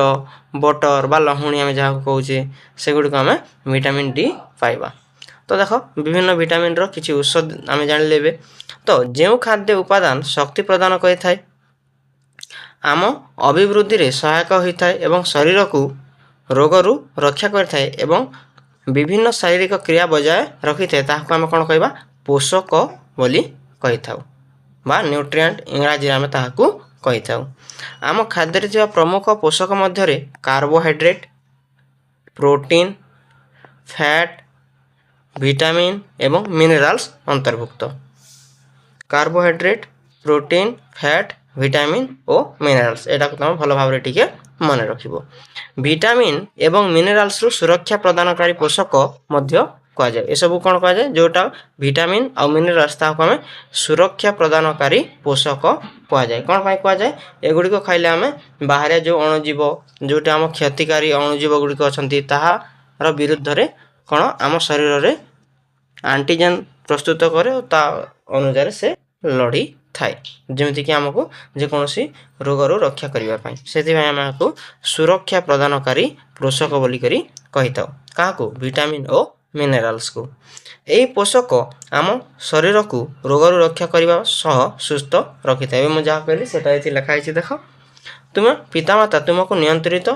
बटर बा लहुणी आम जहाँ कहूचे से गुड़िक आम विटामिन डी पाइबा। तो देख विभिन्न विटामिन रो किछि उत्स आम जान लेबे। तो जो खाद्य उपादान शक्ति प्रदान करिथाए, आम अभिवृद्धि रे सहायक होइथाए एवं शरीर को रोगरू रक्षा करिथाए एवं विभिन्न शारीरिक क्रिया बजाय रखी थाए ताहाको आम कोन कहबा पोषक बोली कहिथाउ बा न्यूट्रिएंट इंग्रजी आम ताहाको कहिथाउ। आम खाद्य रे थिबा प्रमुख पोषक मध्य रे कार्बोहाइड्रेट, प्रोटीन, फैट, विटामिन एवं मिनरल्स अंतर्भुक्त। कार्बोहाइड्रेट, प्रोटीन, फैट, विटामिन और मिनरल्स एटा को तुम भल भाव टिके मन रखिबो। विटामिन एवं मिनरल्स रु सुरक्षा प्रदानकारी पोषक मध्य कह जाए। ए सब कौन कह जाए जोटा विटामिन और मिनरल्स ताको आम सुरक्षा प्रदानकारी पोषक कह जाए। कौन पाई कह जाए? एगुड़िक खाइले आम बाहर जो अणुजीव जोटा आम क्षतिकारी अणुजीव गुड़िक अच्छी ताहार विरुद्ध रे कौन आम शरीर रे एंटीजन प्रस्तुत करे ता अनुसार से लड़ी थाए जमीती कि आमको जेकोसी रोगरू रक्षा करने से आमको सुरक्षा प्रदानकारी पोषक बोली कही था क्या विटामिन और मिनरल्स को। यही पोषक आम शरीर को रोगरू रक्षा करने सह सुस्थ रखी था। मुझे जहाँ कहली से लिखाई देख तुम पितामाता तुमको नियमित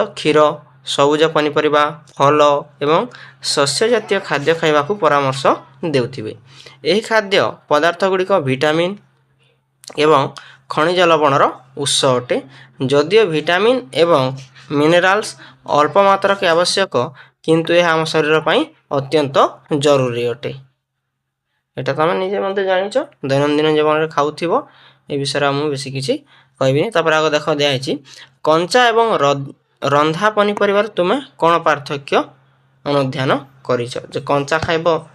क्षीर, सबुज पनीपरिबा, फल एवं शस्य जातीय खाद्य खाइबा को परामर्श देउथिबे। एही खाद्य पदार्थ गुड़िक विटामिन एवं खनिज लवणर उत्स अटे। जदियो विटामिन एवं मिनरल्स अल्प मात्रा के आवश्यक किंतु यह आम शरीर पाई अत्यंत जरूरी अटे। एटा तुम निजे मते जानिछ दैनंदिन जीवन में खाउथिबो ए विषय में बेसी किछि कहबिनी। तापर आगे देख दिया कंचा एवं रंधा पनीपरिबार तुमे कौन पार्थक्य अनुध्यान करिछ जे कंचा खाइब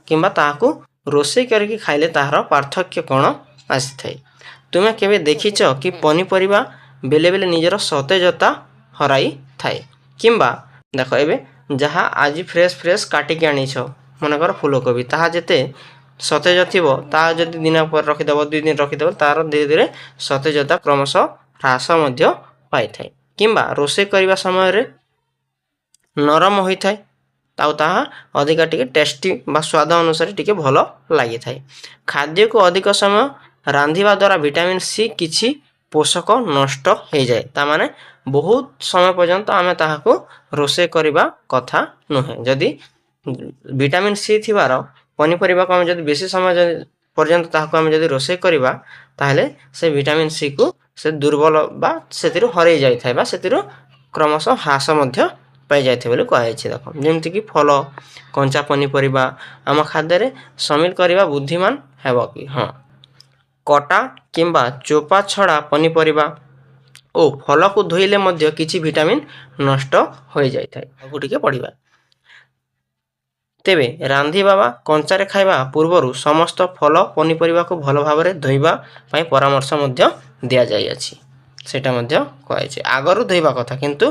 किंबा ताहाकू रोषेई करके खाइले ताहार पार्थक्य कौन ଆସିଥାଏ। ତୁମେ କେବେ ଦେଖିଛ କି ପନିପରିବା ବେଲେ ବେଲେ ନିଜର ସତେଜତା ହରାଇଥାଏ? କିମ୍ବା ଦେଖ ଏବେ ଯାହା ଆଜି ଫ୍ରେଶ୍ କାଟିକି ଆଣିଛ, ମନେକର ଫୁଲକୋବି, ତାହା ଯେତେ ସତେଜ ଥିବ ତାହା ଯଦି ଦିନ ପରେ ରଖିଦେବ, 2 ଦିନ ରଖିଦେବ, ତାର ଧୀରେ ଧୀରେ ସତେଜତା କ୍ରମଶଃ ହ୍ରାସ ମଧ୍ୟ ପାଇଥାଏ। କିମ୍ବା ରୋଷେଇ କରିବା ସମୟରେ ନରମ ହୋଇଥାଏ ଆଉ ତାହା ଅଧିକା ଟିକେ ଟେଷ୍ଟି ବା ସ୍ୱାଦ ଅନୁସାରେ ଟିକେ ଭଲ ଲାଗିଥାଏ। ଖାଦ୍ୟକୁ ଅଧିକ ସମୟ ରାନ୍ଧିବା ଦ୍ୱାରା ଭିଟାମିନ୍ ସି କିଛି ପୋଷକ ନଷ୍ଟ ହୋଇଯାଏ। ତାମାନେ ବହୁତ ସମୟ ପର୍ଯ୍ୟନ୍ତ ଆମେ ତାହାକୁ ରୋଷେଇ କରିବା କଥା ନୁହେଁ। ଯଦି ଭିଟାମିନ୍ ସି ଥିବାର ପନିପରିବାକୁ ଆମେ ଯଦି ବେଶୀ ସମୟ ପର୍ଯ୍ୟନ୍ତ ତାହାକୁ ଆମେ ଯଦି ରୋଷେଇ କରିବା, ତାହେଲେ ସେ ଭିଟାମିନ୍ ସିକୁ ସେ ଦୁର୍ବଳ ବା ସେଥିରୁ ହରାଇ ଯାଇଥାଏ ବା ସେଥିରୁ କ୍ରମଶଃ ହ୍ରାସ ମଧ୍ୟ ପାଇଯାଇଥାଏ ବୋଲି କୁହାଯାଇଛି। ଦେଖ ଯେମିତିକି ଫଳ, କଞ୍ଚା ପନିପରିବା ଆମ ଖାଦ୍ୟରେ ସାମିଲ କରିବା ବୁଦ୍ଧିମାନ ହେବ କି? ହଁ। କଟା କିମ୍ବା ଚୋପା ଛଡ଼ା ପନିପରିବା ଓ ଫଳକୁ ଧୋଇଲେ ମଧ୍ୟ କିଛି ଭିଟାମିନ୍ ନଷ୍ଟ ହୋଇଯାଇଥାଏ। ଆଗକୁ ଟିକେ ପଢ଼ିବା। ତେବେ ରାନ୍ଧିବା ବା କଞ୍ଚାରେ ଖାଇବା ପୂର୍ବରୁ ସମସ୍ତ ଫଳ ପନିପରିବାକୁ ଭଲ ଭାବରେ ଧୋଇବା ପାଇଁ ପରାମର୍ଶ ମଧ୍ୟ ଦିଆଯାଇଅଛି। ସେଇଟା ମଧ୍ୟ କୁହାଯାଇଛି। ଆଗରୁ ଧୋଇବା କଥା, କିନ୍ତୁ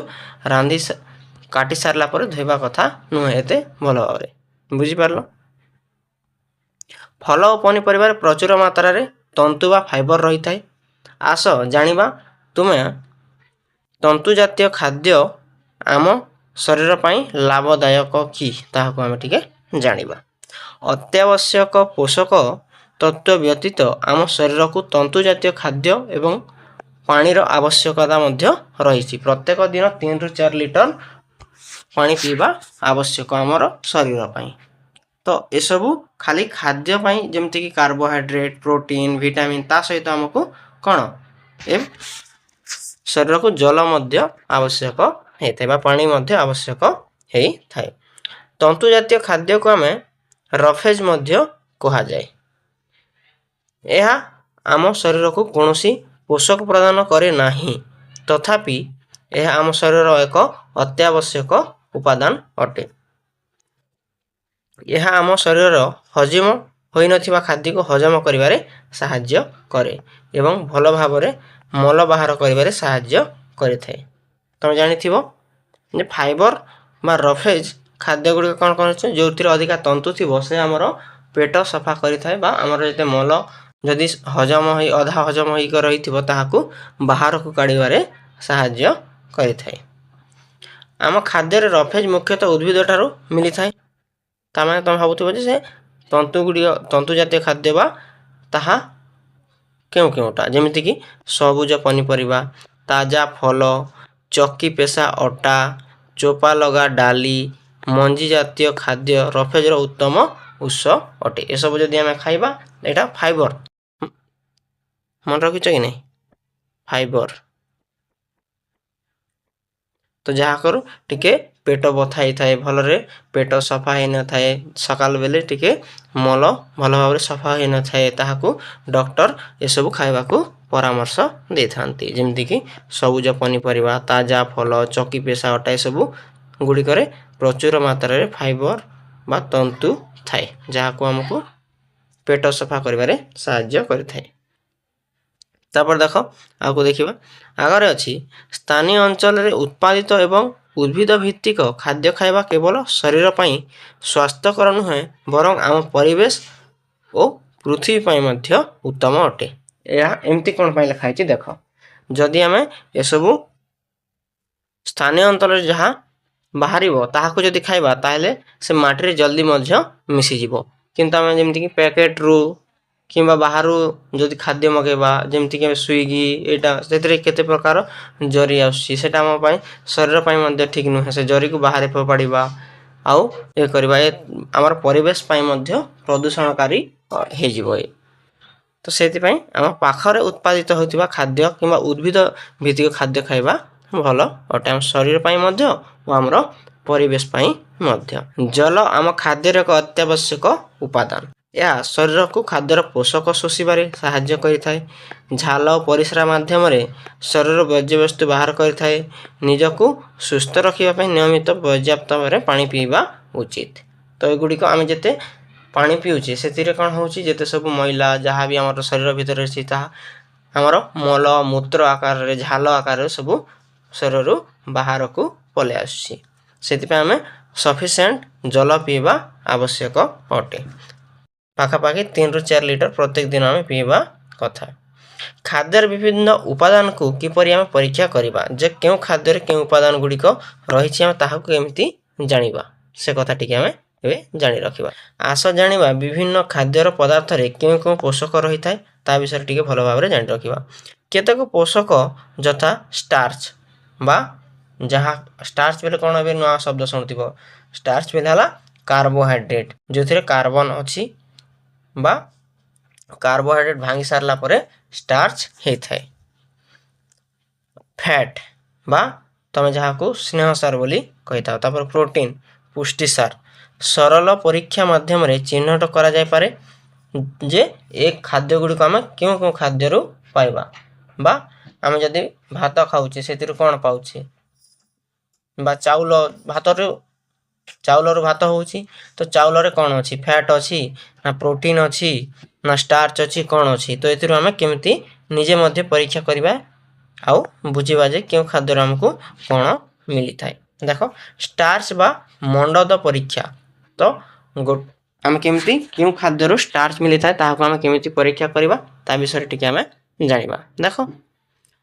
କାଟି ସାରିଲା ପରେ ଧୋଇବା କଥା ନୁହେଁ ଏତେ ଭଲ ଭାବରେ। ବୁଝିପାରିଲ? ଫଳ ଓ ପନିପରିବାରେ ପ୍ରଚୁର ମାତ୍ରାରେ ତନ୍ତୁ ବା ଫାଇବର ରହିଥାଏ। ଆସ ଜାଣିବା ତୁମେ ତନ୍ତୁ ଜାତୀୟ ଖାଦ୍ୟ ଆମ ଶରୀର ପାଇଁ ଲାଭଦାୟକ କି ତାହାକୁ ଆମେ ଟିକେ ଜାଣିବା। ଅତ୍ୟାବଶ୍ୟକ ପୋଷକ ତତ୍ତ୍ୱ ବ୍ୟତୀତ ଆମ ଶରୀରକୁ ତନ୍ତୁ ଜାତୀୟ ଖାଦ୍ୟ ଏବଂ ପାଣିର ଆବଶ୍ୟକତା ମଧ୍ୟ ରହିଛି। ପ୍ରତ୍ୟେକ ଦିନ 3 ରୁ 4 ଲିଟର ପାଣି ପିଇବା ଆବଶ୍ୟକ ଆମର ଶରୀର ପାଇଁ। ତ ଏସବୁ ଖାଲି ଖାଦ୍ୟ ପାଇଁ, ଯେମିତିକି କାର୍ବୋହାଇଡ୍ରେଟ୍, ପ୍ରୋଟିନ୍, ଭିଟାମିନ୍, ତା ସହିତ ଆମକୁ କ'ଣ ଏ ଶରୀରକୁ ଜଳ ମଧ୍ୟ ଆବଶ୍ୟକ ହୋଇଥାଏ ବା ପାଣି ମଧ୍ୟ ଆବଶ୍ୟକ ହୋଇଥାଏ। ତନ୍ତୁ ଜାତୀୟ ଖାଦ୍ୟକୁ ଆମେ ରଫେଜ ମଧ୍ୟ କୁହାଯାଏ। ଏହା ଆମ ଶରୀରକୁ କୌଣସି ପୋଷକ ପ୍ରଦାନ କରେ ନାହିଁ, ତଥାପି ଏହା ଆମ ଶରୀରର ଏକ ଅତ୍ୟାବଶ୍ୟକ ଉପାଦାନ ଅଟେ। ଏହା ଆମ ଶରୀରର ହଜମ ହୋଇନଥିବା ଖାଦ୍ୟକୁ ହଜମ କରିବାରେ ସାହାଯ୍ୟ କରେ ଏବଂ ଭଲ ଭାବରେ ମଳ ବାହାର କରିବାରେ ସାହାଯ୍ୟ କରିଥାଏ। ତୁମେ ଜାଣିଥିବ ଯେ ଫାଇବର ବା ରଫେଜ ଖାଦ୍ୟ ଗୁଡ଼ିକ କ'ଣ କରୁଛି, ଯେଉଁଥିରେ ଅଧିକା ତନ୍ତୁ ଥିବ ସେ ଆମର ପେଟ ସଫା କରିଥାଏ ବା ଆମର ଯେତେ ମଳ ଯଦି ଅଧା ହଜମ ହୋଇକି ରହିଥିବ ତାହାକୁ ବାହାରକୁ କାଢ଼ିବାରେ ସାହାଯ୍ୟ କରିଥାଏ। ଆମ ଖାଦ୍ୟରେ ରଫେଜ ମୁଖ୍ୟତଃ ଉଦ୍ଭିଦ ଠାରୁ ମିଳିଥାଏ। ତାମାନେ ତୁମେ ଭାବୁଥିବ ଯେ ସେ ତନ୍ତୁ ଜାତୀୟ ଖାଦ୍ୟ ବା ତାହା କେଉଁଟା, ଯେମିତିକି ସବୁଜ ପନିପରିବା, ତାଜା ଫଳ, ଚକି ପେଶା ଅଟା, ଚୋପା ଲଗା ଡାଲି, ମଞ୍ଜି ଜାତୀୟ ଖାଦ୍ୟ ରଫେଜର ଉତ୍ତମ ଉତ୍ସ ଅଟେ। ଏସବୁ ଯଦି ଆମେ ଖାଇବା, ଏଇଟା ଫାଇବର, ମନେ ରଖିଛ କି ନାହିଁ? ଫାଇବର ତ ଯାହା କରୁ ଟିକେ ପେଟ ବଥା ହେଇଥାଏ, ଭଲରେ ପେଟ ସଫା ହୋଇନଥାଏ, ସକାଳ ବେଳେ ଟିକେ ମଳ ଭଲ ଭାବରେ ସଫା ହୋଇନଥାଏ, ତାହାକୁ ଡକ୍ଟର ଏସବୁ ଖାଇବାକୁ ପରାମର୍ଶ ଦେଇଥାନ୍ତି। ଯେମିତିକି ସବୁଜ ପନିପରିବା, ତାଜା ଫଳ, ଚକି ପେଶା ଅଟା, ଏସବୁ ଗୁଡ଼ିକରେ ପ୍ରଚୁର ମାତ୍ରାରେ ଫାଇବର ବା ତନ୍ତୁ ଥାଏ, ଯାହାକୁ ଆମକୁ ପେଟ ସଫା କରିବାରେ ସାହାଯ୍ୟ କରିଥାଏ। ତାପରେ ଦେଖ ଆଗକୁ ଦେଖିବା। ଆଗରେ ଅଛି ସ୍ଥାନୀୟ ଅଞ୍ଚଳରେ ଉତ୍ପାଦିତ ଏବଂ ଉଦ୍ଭିଦ ଭିତ୍ତିକ ଖାଦ୍ୟ ଖାଇବା କେବଳ ଶରୀର ପାଇଁ ସ୍ୱାସ୍ଥ୍ୟକର ନୁହେଁ, ବରଂ ଆମ ପରିବେଶ ଓ ପୃଥିବୀ ପାଇଁ ମଧ୍ୟ ଉତ୍ତମ ଅଟେ। ଏହା ଏମିତି କ'ଣ ପାଇଁ ଲେଖା ହେଇଛି ଦେଖ। ଯଦି ଆମେ ଏସବୁ ସ୍ଥାନୀୟ ଅଞ୍ଚଳରେ ଯାହା ବାହାରିବ ତାହାକୁ ଯଦି ଖାଇବା, ତାହେଲେ ସେ ମାଟିରେ ଜଲ୍ଦି ମଧ୍ୟ ମିଶିଯିବ। କିନ୍ତୁ ଆମେ ଯେମିତିକି ପ୍ୟାକେଟରୁ କିମ୍ବା ବାହାରୁ ଯଦି ଖାଦ୍ୟ ମଗାଇବା, ଯେମିତିକି ଆମେ ସ୍ୱିଗି, ଏଇଟା ସେଥିରେ କେତେ ପ୍ରକାର ଜରି ଆସୁଛି, ସେଇଟା ଆମ ପାଇଁ ଶରୀର ପାଇଁ ମଧ୍ୟ ଠିକ୍ ନୁହେଁ। ସେ ଜରିକୁ ବାହାରେ ଫୋପାଡ଼ିବା ଆଉ କରିବା, ଆମର ପରିବେଶ ପାଇଁ ମଧ୍ୟ ପ୍ରଦୂଷଣକାରୀ ହୋଇଯିବ। ତ ସେଥିପାଇଁ ଆମ ପାଖରେ ଉତ୍ପାଦିତ ହେଉଥିବା ଖାଦ୍ୟ କିମ୍ବା ଉଦ୍ଭିଦ ଭିତ୍ତିକ ଖାଦ୍ୟ ଖାଇବା ଭଲ ଅଟେ, ଆମ ଶରୀର ପାଇଁ ମଧ୍ୟ ଓ ଆମର ପରିବେଶ ପାଇଁ ମଧ୍ୟ। ଜଳ ଆମ ଖାଦ୍ୟର ଏକ ଅତ୍ୟାବଶ୍ୟକ ଉପାଦାନ। ଏହା ଶରୀରକୁ ଖାଦ୍ୟର ପୋଷକ ଶୋଷିବାରେ ସାହାଯ୍ୟ କରିଥାଏ। ଝାଳ ଓ ପରିସ୍ରା ମାଧ୍ୟମରେ ଶରୀରର ବର୍ଜ୍ୟବସ୍ତୁ ବାହାର କରିଥାଏ। ନିଜକୁ ସୁସ୍ଥ ରଖିବା ପାଇଁ ନିୟମିତ ପର୍ଯ୍ୟାପ୍ତ ଭାବରେ ପାଣି ପିଇବା ଉଚିତ। ତ ଏଗୁଡ଼ିକ ଆମେ ଯେତେ पानी पिउछे सेतिरे कौन होउची जेते सब मैला जहाँ भी आमर शरीर भितर अछि ताहा आमर मल मूत्र आकार रे झाल आकार रे सब शरीर बाहर को पले आसी सेति आमे सफिशिएंट जल पीवा आवश्यक अटे पाखापाखि 3 ରୁ 4 लिटर प्रत्येक दिन आमे पीवा कथा खाद्यर विभिन्न उपादान को किपरि आमे परीक्षा करिबा जे केउ खाद्य रे केउ उपादान गुडी को रहिछि आमे ताहाकु एमिति जानिबा से कथा टिके आमे एबे जानि रखिबा आस जानिबा विभिन्न खाद्यर पदार्थ रे केउ केउ पोषक रहि थाए ता विषय टिके भलो भाबरे जानि रखिबा केतक पोषक जथा स्टार्च बा जहा स्टार्च बेले कोन एबे नवा शब्द सुनतिबो स्टार्च बेले हला कार्बोहाइड्रेट जोथिरे कार्बन अछि बा कार्बोहाइड्रेट भांगी सारला परे स्टार्च हे थाए फैट बा तमे जहा को स्नेह सार बोली कहिता तापर प्रोटीन पुष्टि सार सरल परीक्षा माध्यम रे चिन्हट करा जाय पारे जे एक खाद्य गुडी को हम केउ केउ खाद्य रु पाइबा बा हम जदी भात खाउचे सेतिरु कोन पाउचे बा चाउल भात रे चाउल रो भात होउची तो चाउल रे कोन अछि फैट अछि ना प्रोटीन अछि ना स्टार्च अछि कोन अछि तो एतिरु हम केमति निजे मध्ये परीक्षा करिबा आउ बुझिबा जे केउ खाद्य रे हमको कोन मिली थाए देखो स्टार्च बा मंडद परीक्षा तो हम केमति केउ खाद्य रो स्टार्च मिली थाए ताहाको हम केमति परीक्षा करिबा ता विषय टिके हम जानिबा देखो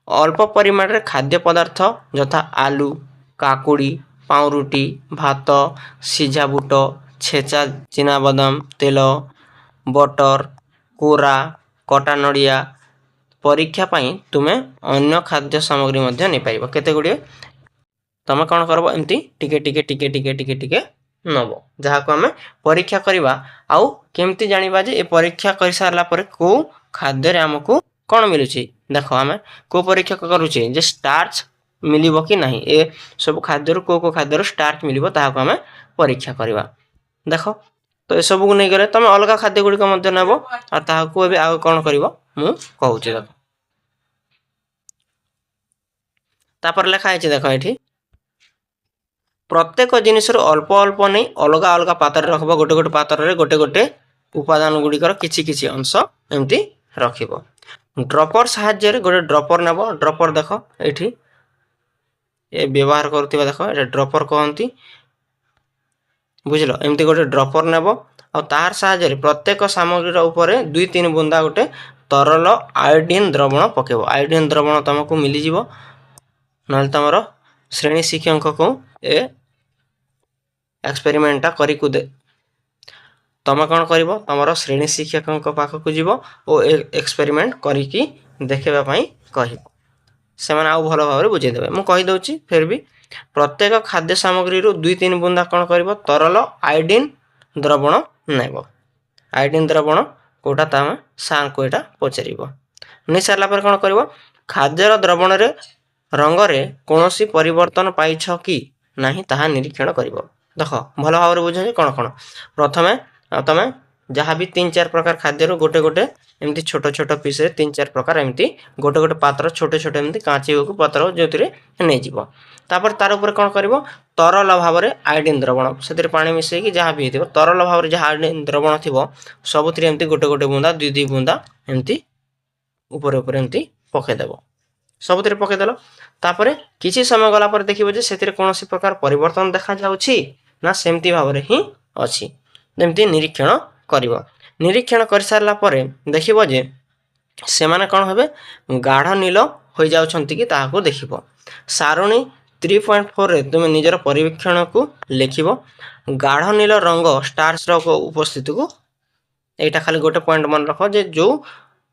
अल्प परिमाण रे खाद्य पदार्थ जथा आलू काकुड़ी पाउरुटी भात सिझा बुट छेचा चिना बादाम तेल बटर कोरा कटा नडिया परीक्षा पाई तुमे अन्य खाद्य सामग्री मध्ये नै पाइबो केते गुडी तमे कोन करबो एम्ति टिके टिके टिके टिके टिके टिके नबो जहा को हमें परीक्षा करिबा आउ केमति जानिबा जे ए परीक्षा करि सारला परे को खाद्य रे हमको कोन मिलुची देखो हमें को परीक्षा करूची जे स्टार्च मिलिबो कि नहीं ए सब खाद्य रो को खाद्य रो स्टार्च मिलिबो ताहा को हमें परीक्षा करिबा देखो तो ए सब को नै गरे तमे अलगा खाद्य गुडी को मध्ये नेबो आ ताहा को एबे आ कोन करिवो मु कहूची देखो तापर लेखा है देखो एठी प्रत्येक जिनिस रो अल्प अल्प नै अलगा अलगा पात्र रखबो गोटे गोटे पात्र रे गोटे गोटे उपादान गुडी कर किछि किछि अंश एम्ति रखिबो ड्रॉपर सहाय्य रे गोटे ड्रॉपर नेबो ड्रॉपर देखो एठी ए व्यवहार करथिबा देखो ए ड्रॉपर कहंती बुझलो एम्ति गोटे ड्रॉपर नेबो आ तार सहाय्य रे प्रत्येक सामग्री रो ऊपर 2-3 बुंदा गोटे तरल आयोडीन द्रवण पकेबो आयोडीन द्रवण तमको मिली जिवो नल तमरो श्रेणी शिक्षक को ए एक्सपेरिमेंटा करी को दे तमे कोन करबो तमरो श्रेणी शिक्षक पाख को जीवो ओ एक्सपेरिमेंट करी की देखेबा पई कहिबो से माने आ भलो भाबरे बुझे देबे मु कहि दउची फिर भी प्रत्येक खाद्य सामग्री रो 2-3 बुंदा कोन करबो तरल आयोडीन द्रवण नेबो आयोडीन द्रवण कोटा तामे सां को एटा पचरिबो नै सारला पर कोन करबो खाद्य रो द्रवण रे रंग रे कोनोसी परिवर्तन पाइछ कि नाही ताहा निरीक्षण करिवो देखो भलो भाबरे बुझे कोन कोन प्रथमे तमे जहाँ भी 3-4 प्रकार खाद्य रो गोटे गोटे एमती छोट छोट पीस रे 3-4 प्रकार एमती गोटे गोटे पात्र छोटे छोटे एमती कांची को पात्र जोतिरे नै जीवो तापर तार ऊपर कोन करबो तरल भाबरे आयोडीन द्रवण सेतिर पानी मिसै कि जहाँ भी हेतिबो तरल भाबरे जहाँ आयोडीन द्रवण थिबो सबुतरी एमती गोटे गोटे बुंदा 2-2 बुंदा एमती ऊपर ऊपर एमती पके देबो सबुतरी पके देलो तापरे किछि समय गला पर देखिबो जे सेतिर कोनोसी प्रकार परिवर्तन देखा जाउछि ना सेमती भाबरे ही अछि जेमती निरीक्षण करिवो निरीक्षण कर सारला परे देखिबो जे से माने कोन होबे गाढ़ नील होई जाउछंती कि ताहाको देखिबो सारणी 3.4 रे तुमे निजर परिवीक्षण को लेखिबो गाढ़ नील रंग स्टार्स रो उपस्थिति को एटा खाली गोटे पॉइंट मन रखो जे जो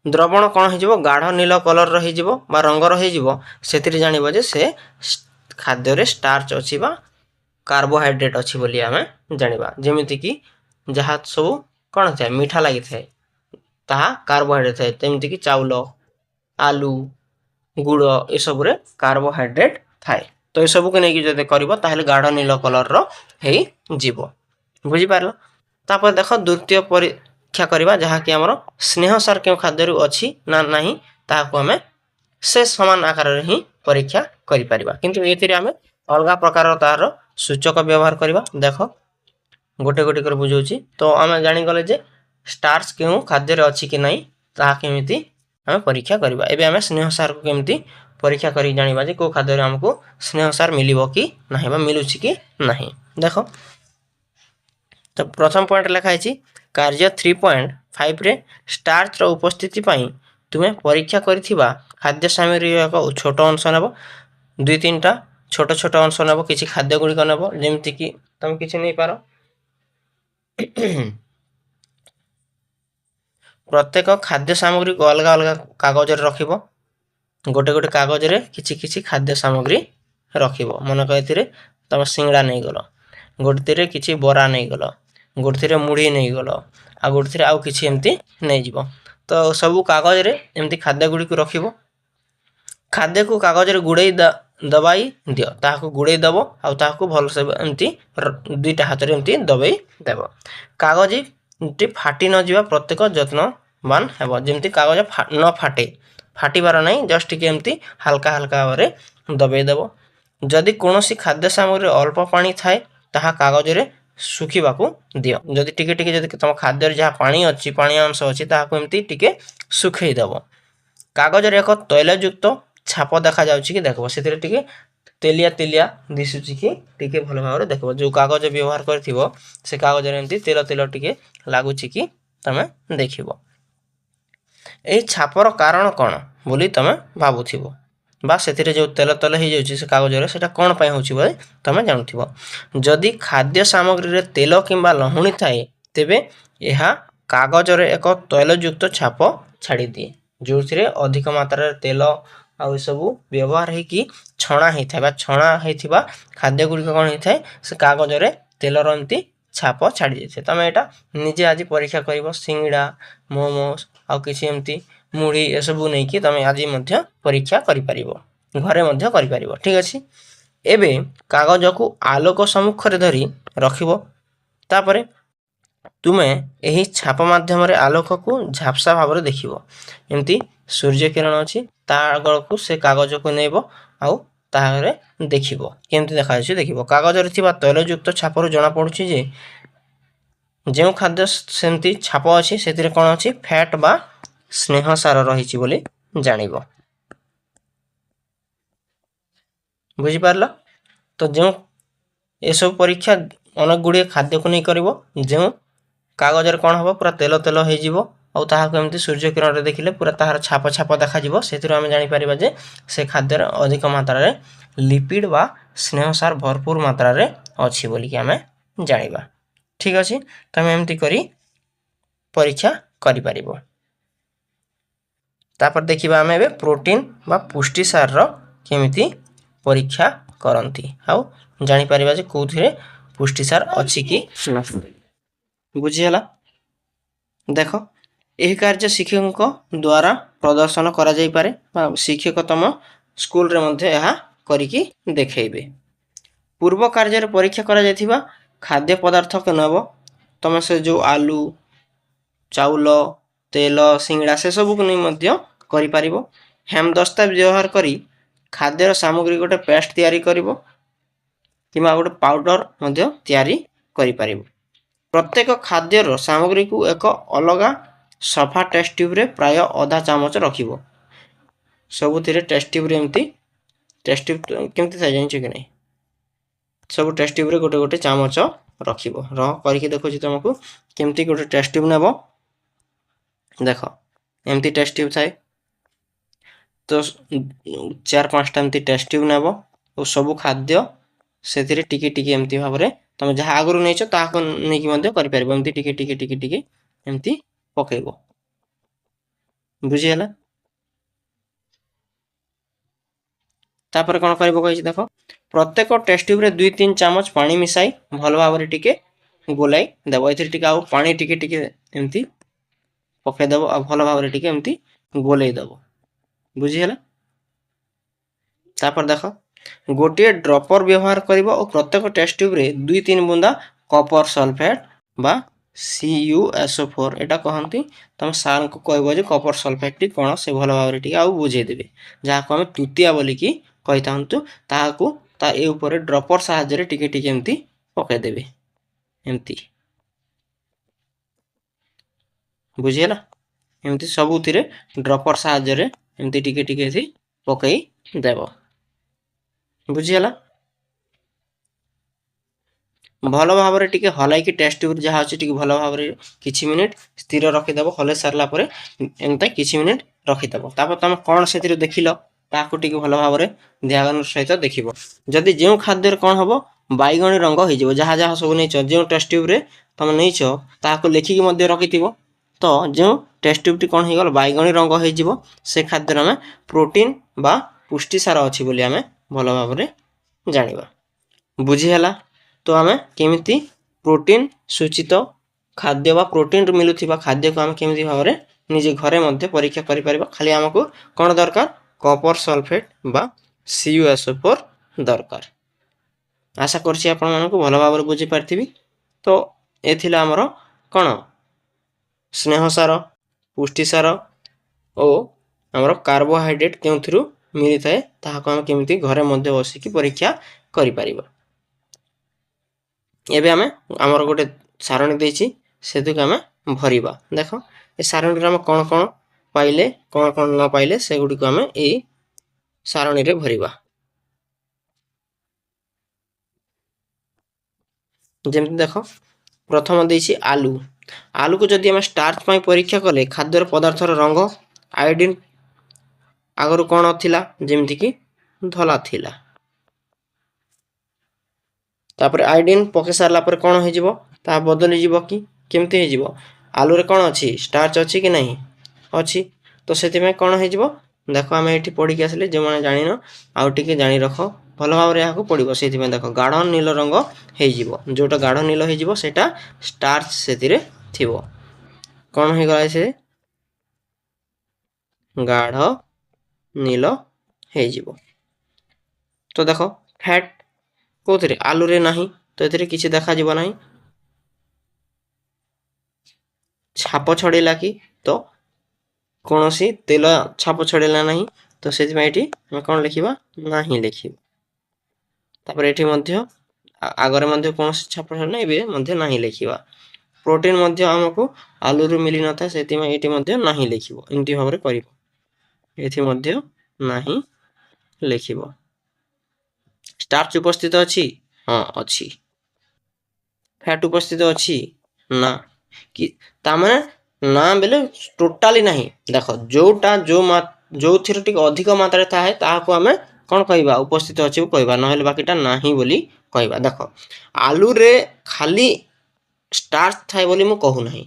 द्रवण कोन हे जिवो गाढ़ नील कलर रो हे जिवो बा रंग रो हे जिवो सेतिर जानिबो जे से खाद्य रे स्टार्च अछि बा कार्बोहाइड्रेट अछि बोली हमें जानिबा जेमिति कि जहा सब कोन छै मीठा लागि थाए ताहा कार्बोहाइड्रेट थाए तेमिति कि चाउल आलू गुड़ ए सब रे कार्बोहाइड्रेट थाए तो ए सब को नै कि जदे करबो ताहले गाढ़ नील कलर रो हे जीवो बुझी पारलो तापर देखो द्वितीय परीक्षा करबा जहा कि हमरो स्नेह सार के खाद्य रु अछि ना नाही ताहा को हमें से समान आकार रे ही परीक्षा करि परिबा किंतु एतिरे हमें अलगा प्रकार तार सूचक व्यवहार करबा देखो गोटे गोटे कर बुझाऊँगी। तो आम जानीगले जे स्टार्च क्यों खाद्य अच्छी कि नहीं ताहा केमिति आम परीक्षा करवा। एबे आम स्नेह सार को केमिति परीक्षा करी जानिबा जे को खाद्य आमको स्नेह सार मिलिबो कि नहीं बा मिलुछि कि नहीं। देखो तो प्रथम पॉइंट लिखाई कार्य 3.5 रे स्टार्च रो उपस्थिति पाई तुम्हें परीक्षा करिथिबा खाद्य सामग्री एक छोट अंश नेब, 2-3टा छोट छोट अंश नेब, किछि खाद्य गुड़िक नेब जेमति कि तुम किछि नहीं पारो। प्रत्येक खाद्य सामग्री को अलग अलग कागज रखिबो, गोटे गोटे कागज रे किछि किछि खाद्य सामग्री रखिबो। मन कहथिरे तुम सिंगड़ा नहीं गलो, गोटे रे किछि बरा नहीं गलो, गोटे रे मुढ़ी नहीं गलो, आ गोटे रे आउ किछि एमती नहीं जिवो। तो सब कागज रे एमती खाद्य गुड़ी को रखिबो। खाद्य को कागज रे गुड़े दबाई दियो, ताहाको गुड़े दबो आउ ताहाको भल से एमती 2टा हाथ रे एमती दबाई देबो। कागज टी फाटी न जिवा प्रत्येक यत्नवान हेबो, जेमती कागज न फाटे, फाटिबार नहीं, जस्ट टिके एमती हल्का हल्का भाव में दबाई देबो। जदि कोनोसी खाद्य सामग्री अल्प पानी थाए ताहा कागज रे सुखिबाकू दियो। जदि टिके टिके जदि तुम खाद्य रे जहा पानी अछि, पानी अंश अछि, ताहाको एमती टिके सुखै देबो। कागज रे एक तैलयुक्त छाप देखा जाउछि कि देखबो, सेतिरे टिके तेलिया तेलिया दिसुछि कि टिके भल भाव देखबो। जो कागज व्यवहार करथिबो से कागज रे एमती तेल तेल टिके लागुछि कि तमे देखिबो। एही छापर कारण कोन बोली तमे भाबुथिबो, बा सेतिरे जो तेल तेल हे जाउछि से कागज रे सेटा कोन पय होछि बोली तमे जानुथिबो। जदि खाद्य सामग्री रे तेल किंबा लहुणी थाए तेबे एहा कागज रे एक तैलयुक्त छाप छाड़ी दिए, जोथिरे अधिक मात्रा रे तेल आउ सबु व्यवहार है कि छणा ही था, छणा हेथिबा खाद्य गुड़िक कौन ही थाए से कागज रे तेल रंती छाप छाड़ी जाए। तुम एटा निजे आज परीक्षा कर, सिंगड़ा मोमोस आउ किछि एमती मुढ़ी ए सबु नहीं कि तुम आज मध्य परीक्षा करि परिबो, घरे मध्य करि परिबो। ठीक अछि। एबे कागज को आलोक सम्मुख रे धरी रखिबो, तापरे तुमे एही छाप माध्यम रे आलोक को झापसा भाव रे देखिबो। एमती सूर्य किरण अछि ता आगल को से कागज को नेबो आउ ताहारे देखिबो केमती देखा जाय देखिबो। कागज रे थिबा तैलयुक्त छाप रो जणा पडुछि जे जेउ खाद्य सेमती छाप अछि सेतिरे कोन अछि फैट बा स्नेह सार रहिछि बोली जानिबो। बुझि पारलो। तो जेउ ए सब परीक्षा अनेक गुड़िए खाद्य को नहीं करिवो, जेउ कागज रे कोन हबो पूरा तेल तेल हे जिवो आउ ताहाको एमती सूर्य किरण रे देखिले पूरा ताहार छाप छाप देखा जिवो। सेतिरो हम जानि परिबा जे से खाद्य रे अधिक मात्रा रे लिपिड बा स्नेह सार भरपूर मात्रा रे अछि बोली कि हमें जानिबा। ठीक अछि। तमे एमती करी परीक्षा करि परिबो। तापर देखिबा हमें एबे प्रोटीन बा पुष्टि सार रो केमिति परीक्षा करंती आउ जानि परिबा जे कोथिरे पुष्टि सार अछि कि नहीं। बुझी हला। देखो यही कार्य शिक्षक द्वारा प्रदर्शन करा जाई पारे, शिक्षक तुम स्कूल रे मध्य यहा करिकी देखैबे। पूर्व कार्य रे परीक्षा करा जायथिबा खाद्य पदार्थ के नब, तुम से जो आलू चाउल तेल सिंगड़ा से सब को नहीं मध्य करि परिबो। हेमदस्ता व्यवहार करी खाद्य सामग्री गोटे पेस्ट तैयारी करिवो किमा गोटे पाउडर मध्य तैयारी करि परिबो। प्रत्येक खाद्य सामग्री को एक अलग सफा टेस्ट ट्यूब रे प्राय आधा चामच रखिबो। सबुथिरे टेस्ट ट्यूब रे एमती टेस्ट ट्यूब केमती था जानिछ कि नहीं, सब टेस्ट ट्यूब रे गोटे गोटे चामच रखिबो। रह करके देखो जी तुमको केमती गोटे टेस्ट ट्यूब नेबो। देखो एमती टेस्ट ट्यूब थाए तो 4-5टा एमती टेस्ट ट्यूब नेबो और सब खाद्य सेथिरे टिके टिके एमती भाव रे तुम जहाँ आगु नहीं ताको नहीं कि मध्य करि परिबो। एमती टिके टिके टिके टिके एमती पकेइबो। बुझी हला। तापर कोन करबो कहि देखो प्रत्येक टेस्ट ट्यूब रे 2-3 चामच पानी मिसाई भल भाव रे टिके गोलाई देबो। एथिरे टिके आउ पानी टिके टिके एमती पके देबो आ भल भाव रे टिके एमती गोलाई देबो। बुझी हला। तापर देखो गोटे ड्रपर व्यवहार करिवो और प्रत्येक टेस्ट ट्यूब रे 2-3 बुंदा कॉपर सल्फेट बा CuSO4 एटा कहंती। तुम सार को कहबो जे कॉपर सल्फेट टी कोन से भल भाव रे टिके आउ बुझे देबे, जहा को हम तुतिया बोली कि कहितांतु ताहाकू ता ए ऊपर ड्रपर सहायता रे टिके टिके एमती पके देबे। एमती बुझीगला एमती सबुथिरे ड्रपर साहाय्य रे एमती टिके टिके थी पकई देव बुझीगला भल भाव टिके हलाइकी टेस्ट ट्यूब जहाँ अच्छे टिके भल भाव किछि मिनिट स्थिर रखिदेव हलै सारला परे एमती किछि मिनिट रखिदेव तापर तुम कौन से देखिल ताकू टिके भल भाव ध्यान सहित देखिब जदि जो खाद्य कौन हम बैगणी रंग हो जहाँ जहाँ सब नहीं जो टेस्ट ट्यूब रे तुम नहीं ताकू लिखिकी रखिथिबो तो जो टेस्ट ट्यूब टी कौन हो बैगणी रंग हो से खाद्य आम प्रोटीन बा पुष्टिसार अच्छी बोली आम भल भाव जानिबा बुझीगला तो आम केमिति प्रोटीन सूचित खाद्य बा प्रोटीन मिलुथिबा खाद्य को आम केमिति भाव निजे घरे मध्य परीक्षा करि परिबा खाली हमको कौन दरकार कॉपर सल्फेट बा CuSO4 दरकार आशा करछि आपण मानको भल भाव बुझी पारथिबी तो एथिला हमर कोन स्नेहसार पुष्टिसार और हमर कार्बोहाइड्रेट केउथरु मिली थाए ताहाको हम केमिति घरे मध्य बसिकी परीक्षा करि परिबा एबे आमे हमर गोटे सारणी देछि सेतु आमे भरिबा देखो ए सारणी रे हम कोन कोन पाइले कोन कोन न पाइले से गुडी को आमे ए सारणी रे भरिबा जेमति देखो प्रथम देछि आलू आलू को जदि हम स्टार्च पई परीक्षा कले खाद्य पदार्थर रंग आयोडीन आगरु कोन थिला जेमति कि धला थिला तापर आयोडीन पके सारला पर कोन हो जिवो ता बदली जिवो कि केमति हो जिवो आलू रे कोन अछि स्टार्च अछि कि नहीं अछि तो सेति में कोन हो जिवो देखो आमे एठी पढी के आसले जे माने जानि न आउ टिके जानि रखो भल भाव रे याको पडिबो सेति में देखो गाढ़ नील रंग हे जिवो जोटा गाढ़ नील हे जिवो सेटा स्टार्च सेति रे थिबो कोन हे गला से गाढ़ नील हे जिवो तो देखो फैट कोथरे आलू रे नाही तो एथरे किछि देखा जिवो नाही छाप छडेला कि तो कोनोसी तेल छाप छडेला नाही तो सेति में एठी हम कोन लिखिबा नाही लिखिबा तापर एठी मध्य आगरे मध्य कोनोसी छाप छडे नै बे मध्य नाही लिखिबा प्रोटीन मध्य हमको आलू रे मिली न था सेति में एठी मध्य नाही लिखिबो इनती भाबरे करिबो एठी मध्य नाही लिखिबो स्टार्च उपस्थित अछि हां अछि फैट उपस्थित अछि ना कि ता माने ना बेले टोटाली नाही देखो जोटा जो थिर टिक अधिक मात्रा थाए ताहाको हमें कोन कहबा उपस्थित अछि कहबा न हेले बाकीटा नाही बोली कहबा देखो आलू रे खाली स्टार्च थाए बोली मु कहू नाही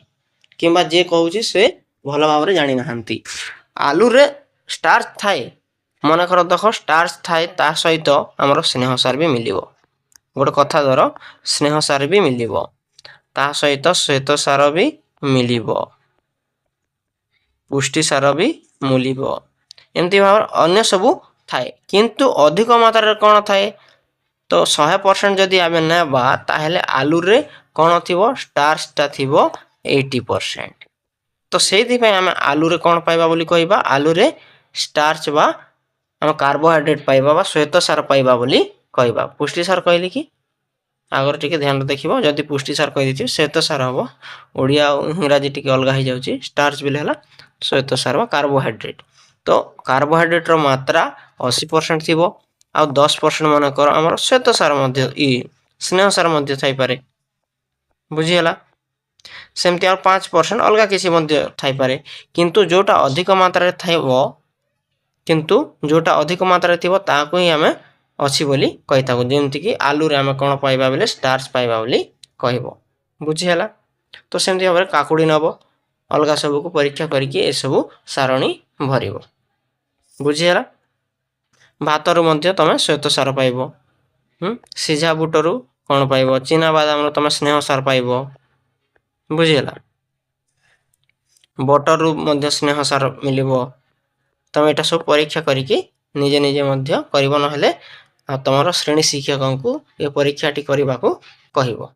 किबा जे कहूची से भल भाव रे जानि नहांती आलू रे स्टार्च थाए मन कर देखो स्टार्च थाए ता सहित हमर स्नेहसार भी मिलिबो गोटे कथा धर स्नेहसार भी मिलिबो ता सहित श्वेतसार भी मिलिबो पुष्टिसार भी मिलिबो एमती भाव अन्य सबु थाए किंतु अधिक मात्रा रे कोन थाए तो 100% जदि आमे नेबा ताहेले आलू रे कोन थिबो स्टार्च ता थिबो 80% तो सेति पय आमे आलू रे कोन पाइबा बोली कहबा आलू रे स्टार्च बा हम कार्बोहाइड्रेट पाइबा बा श्वेतसार पाइबा बोली कहबा पुष्टिसार कहली कि आगर टिके ध्यान देखिबो जदि पुष्टिसार कहि दिछि श्वेतसार हबो ओडिया इंग्रजी टिके अलगा हो जाउची स्टार्च बिले हला श्वेतसार बा कार्बोहाइड्रेट तो कार्बोहाइड्रेट रो मात्रा 80% थिबो आ 10% मन कर हमर श्वेतसार मध्य ई स्नेहसार मध्य थाई पारे बुझियला सेमति और 5% अलगा किसी मध्य थाई पारे किंतु जोटा अधिक मात्रा रे थाइबो किंतु जोटा अधिक मात्रा रे थिबो ताको ही हमें अछि बोली कहिताको जेमति कि आलू रे हमें कोन पाइबा बेले स्टार्च पाइबा बोली कहबो बुझियला तो सेमति हमरे काकुडी नबो अलगा सब को परीक्षा करिके ए सब सारणी भरिबो बुझियला भातर मध्य तमे श्वेतसार पाइबो सिझा बुटरू कोन पाइबो चीना बादाम रो तमे स्नेहसार पाइबो बुझियला बटर रू मध्य स्नेहसार मिलिबो तमे एटा सब परीक्षा करिके निजे निजे मध्य करिबो न हेले आ तमरो श्रेणी शिक्षकंकु ए परीक्षाटी करिबाको कहिबो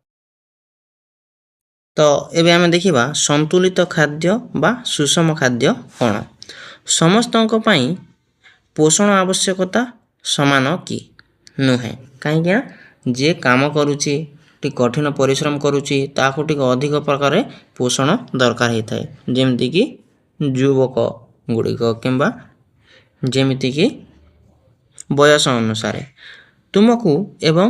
तो एबे आमे देखिबा संतुलित खाद्य बा सुषम खाद्य कोन समस्तंक पई पोषण आवश्यकता समान कि नुहे काहे जे काम करूची ଟିକେ କଠିନ ପରିଶ୍ରମ କରୁଛି ତାକୁ ଟିକେ ଅଧିକ ପ୍ରକାର ପୋଷଣ ଦରକାର ହେଇଥାଏ, ଯେମିତିକି ଯୁବକ ଗୁଡ଼ିକ କିମ୍ବା ଯେମିତିକି ବୟସ ଅନୁସାରେ। ତୁମକୁ ଏବଂ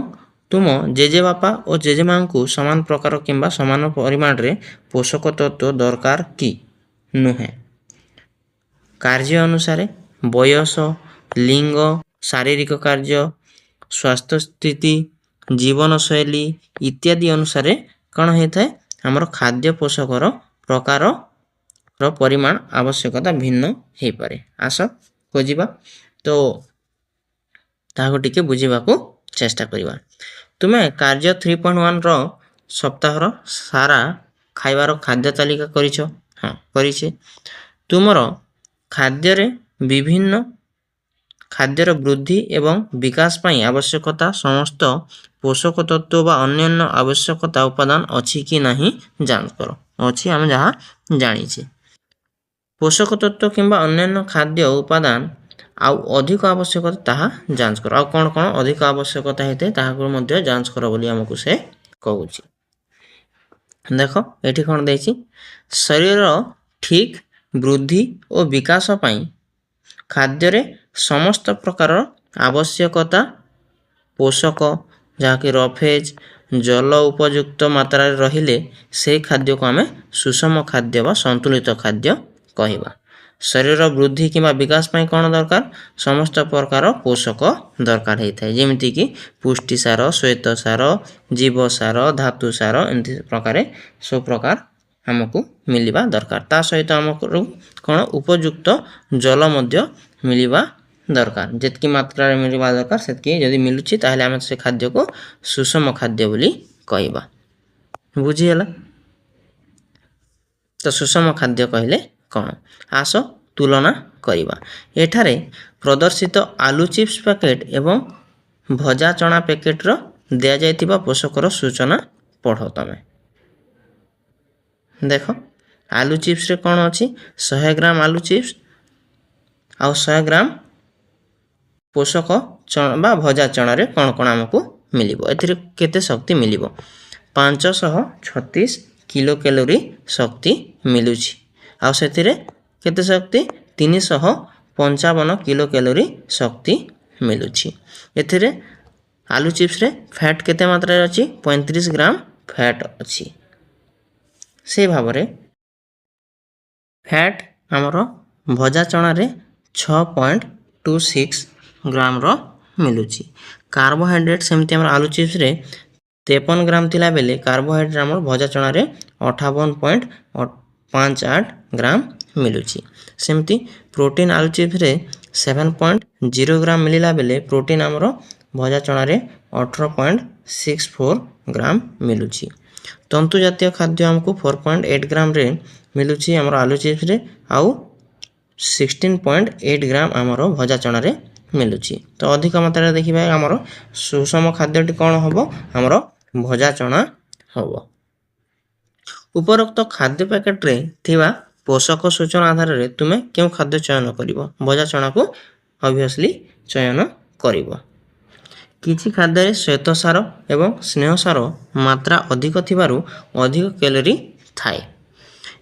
ତୁମ ଜେଜେବାପା ଓ ଜେଜେମାଙ୍କୁ ସମାନ ପ୍ରକାର କିମ୍ବା ସମାନ ପରିମାଣରେ ପୋଷକ ତତ୍ତ୍ୱ ଦରକାର କି ନୁହେଁ। କାର୍ଯ୍ୟ ଅନୁସାରେ ବୟସ, ଲିଙ୍ଗ, ଶାରୀରିକ କାର୍ଯ୍ୟ, ସ୍ୱାସ୍ଥ୍ୟ ସ୍ଥିତି, ଜୀବନଶୈଳୀ ଇତ୍ୟାଦି ଅନୁସାରେ କ'ଣ ହେଇଥାଏ, ଆମର ଖାଦ୍ୟ ପୋଷକର ପ୍ରକାରର ପରିମାଣ ଆବଶ୍ୟକତା ଭିନ୍ନ ହେଇପାରେ। ଆସ ବୁଝିବା। ତ ତାହାକୁ ଟିକେ ବୁଝିବାକୁ ଚେଷ୍ଟା କରିବା। ତୁମେ କାର୍ଯ୍ୟ 3.1ର ସପ୍ତାହର ସାରା ଖାଇବାର ଖାଦ୍ୟ ତାଲିକା କରିଛ? ହଁ, କରିଛେ। ତୁମର ଖାଦ୍ୟରେ ବିଭିନ୍ନ ଖାଦ୍ୟର ବୃଦ୍ଧି ଏବଂ ବିକାଶ ପାଇଁ ଆବଶ୍ୟକତା ସମସ୍ତ ପୋଷକ ତତ୍ତ୍ୱ ବା ଅନ୍ୟାନ୍ୟ ଆବଶ୍ୟକତା ଉପାଦାନ ଅଛି କି ନାହିଁ ଯାଞ୍ଚ କର। ଅଛି, ଆମେ ଯାହା ଜାଣିଛେ। ପୋଷକ ତତ୍ତ୍ୱ କିମ୍ବା ଅନ୍ୟାନ୍ୟ ଖାଦ୍ୟ ଉପାଦାନ ଆଉ ଅଧିକ ଆବଶ୍ୟକତା ତାହା ଯାଞ୍ଚ କର। ଆଉ କ'ଣ କ'ଣ ଅଧିକ ଆବଶ୍ୟକତା ହେଇଥାଏ ତାହାକୁ ମଧ୍ୟ ଯାଞ୍ଚ କର ବୋଲି ଆମକୁ ସେ କହୁଛି। ଦେଖ ଏଠି କ'ଣ ଦେଇଛି, ଶରୀରର ଠିକ୍ ବୃଦ୍ଧି ଓ ବିକାଶ ପାଇଁ ଖାଦ୍ୟରେ ସମସ୍ତ ପ୍ରକାରର ଆବଶ୍ୟକତା ପୋଷକ, ଯାହାକି ରଫେଜ, ଜଳ ଉପଯୁକ୍ତ ମାତ୍ରାରେ ରହିଲେ ସେହି ଖାଦ୍ୟକୁ ଆମେ ସୁଷମ ଖାଦ୍ୟ ବା ସନ୍ତୁଳିତ ଖାଦ୍ୟ କହିବା। ଶରୀର ବୃଦ୍ଧି କିମ୍ବା ବିକାଶ ପାଇଁ କ'ଣ ଦରକାର? ସମସ୍ତ ପ୍ରକାର ପୋଷକ ଦରକାର ହେଇଥାଏ, ଯେମିତିକି ପୁଷ୍ଟିସାର, ଶ୍ୱେତସାର, ଜୀବସାର, ଧାତୁସାର, ଏମିତି ପ୍ରକାରେ ସବୁ ପ୍ରକାର ଆମକୁ ମିଳିବା ଦରକାର। ତା ସହିତ ଆମକୁ କ'ଣ ଉପଯୁକ୍ତ ଜଳ ମଧ୍ୟ ମିଳିବା ଦରକାର। ଯେତିକି ମାତ୍ରାରେ ମିଳିବା ଦରକାର ସେତିକି ଯଦି ମିଳୁଛି ତାହେଲେ ଆମେ ସେ ଖାଦ୍ୟକୁ ସୁଷମ ଖାଦ୍ୟ ବୋଲି କହିବା। ବୁଝିହେଲା? ତ ସୁଷମ ଖାଦ୍ୟ କହିଲେ କ'ଣ? ଆସ ତୁଳନା କରିବା। ଏଠାରେ ପ୍ରଦର୍ଶିତ ଆଲୁ ଚିପ୍ସ ପ୍ୟାକେଟ୍ ଏବଂ ଭଜା ଚଣା ପ୍ୟାକେଟ୍ର ଦିଆଯାଇଥିବା ପୋଷକର ସୂଚନା ପଢ଼ ତମେ। ଦେଖ ଆଲୁ ଚିପ୍ସରେ କ'ଣ ଅଛି? 100 ଗ୍ରାମ ଆଲୁ ଚିପ୍ସ ଆଉ 100 ଗ୍ରାମ ପୋଷକ ବା ଭଜା ଚଣାରେ କ'ଣ କ'ଣ ଆମକୁ ମିଳିବ? ଏଥିରେ କେତେ ଶକ୍ତି ମିଳିବ? 536 କିଲୋ କ୍ୟାଲୋରୀ ଶକ୍ତି ମିଳୁଛି। ଆଉ ସେଥିରେ କେତେ ଶକ୍ତି? 355 କିଲୋ କ୍ୟାଲୋରୀ ଶକ୍ତି ମିଳୁଛି। ଏଥିରେ ଆଲୁ ଚିପ୍ସରେ ଫ୍ୟାଟ୍ କେତେ ମାତ୍ରାରେ ଅଛି? 35 ଗ୍ରାମ ଫ୍ୟାଟ୍ ଅଛି। ସେହି ଭାବରେ ଫ୍ୟାଟ୍ ଆମର ଭଜା ଚଣାରେ 6.26 ଗ୍ରାମର ମିଳୁଛି। କାର୍ବୋହାଇଡ୍ରେଟ୍ ସେମିତି ଆମର ଆଲୁ ଚିପ୍ସରେ 53 ଗ୍ରାମ ଥିଲା ବେଳେ କାର୍ବୋହାଇଡ୍ରେଟ୍ ଆମର ଭଜା ଚଣାରେ 58.58 ଗ୍ରାମ ମିଳୁଛି। ସେମିତି ପ୍ରୋଟିନ୍ ଆଲୁ ଚିପ୍ସରେ 7.0 ଗ୍ରାମ ମିଳିଲା ବେଳେ ପ୍ରୋଟିନ୍ ଆମର ଭଜା ଚଣାରେ 18.64 ଗ୍ରାମ ମିଳୁଛି। ତନ୍ତୁ ଜାତୀୟ ଖାଦ୍ୟ ଆମକୁ 4.8 ଗ୍ରାମରେ ମିଳୁଛି ଆମର ଆଲୁ ଚିପ୍ସରେ, ଆଉ 16.8 ଗ୍ରାମ ଆମର ଭଜା ଚଣାରେ ମିଳୁଛି। ତ ଅଧିକ ମାତ୍ରାରେ ଦେଖିବା ଆମର ସୁଷମ ଖାଦ୍ୟଟି କ'ଣ ହେବ? ଆମର ଭଜା ଚଣା ହେବ। ଉପରୋକ୍ତ ଖାଦ୍ୟ ପ୍ୟାକେଟରେ ଥିବା ପୋଷକ ସୂଚନା ଆଧାରରେ ତୁମେ କେଉଁ ଖାଦ୍ୟ ଚୟନ କରିବ? ଭଜା ଚଣାକୁ ଅବଭିୟସଲି ଚୟନ କରିବ। କିଛି ଖାଦ୍ୟରେ ଶ୍ୱେତସାର ଏବଂ ସ୍ନେହସାର ମାତ୍ରା ଅଧିକ ଥିବାରୁ ଅଧିକ କ୍ୟାଲୋରୀ ଥାଏ।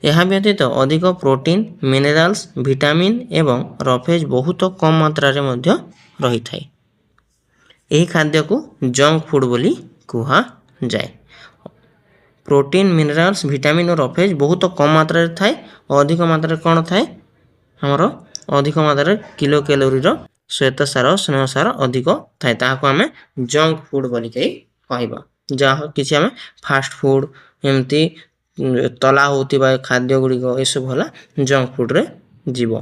ଏହା ବ୍ୟତୀତ ଅଧିକ ପ୍ରୋଟିନ୍, ମିନେରାଲ୍ସ, ଭିଟାମିନ୍ ଏବଂ ରଫେଜ ବହୁତ କମ୍ ମାତ୍ରାରେ ମଧ୍ୟ ରହିଥାଏ। ଏହି ଖାଦ୍ୟକୁ ଜଙ୍କ ଫୁଡ୍ ବୋଲି କୁହାଯାଏ। ପ୍ରୋଟିନ୍, ମିନେରାଲ୍ସ, ଭିଟାମିନ୍ ଓ ରଫେଜ ବହୁତ କମ୍ ମାତ୍ରାରେ ଥାଏ ଓ ଅଧିକ ମାତ୍ରାରେ କ'ଣ ଥାଏ? ଆମର ଅଧିକ ମାତ୍ରାରେ କିଲୋ କ୍ୟାଲୋରୀର ଶ୍ୱେତସାର, ସ୍ନେହସାର ଅଧିକ ଥାଏ। ତାହାକୁ ଆମେ ଜଙ୍କ ଫୁଡ୍ ବୋଲିକି କହିବା। ଯାହା କିଛି ଆମେ ଫାଷ୍ଟ ଫୁଡ୍ ଏମିତି ତଲା ହେଉଥିବା ଖାଦ୍ୟ ଗୁଡ଼ିକ ଏସବୁ ହେଲା ଜଙ୍କ ଫୁଡ୍ରେ ଯିବ।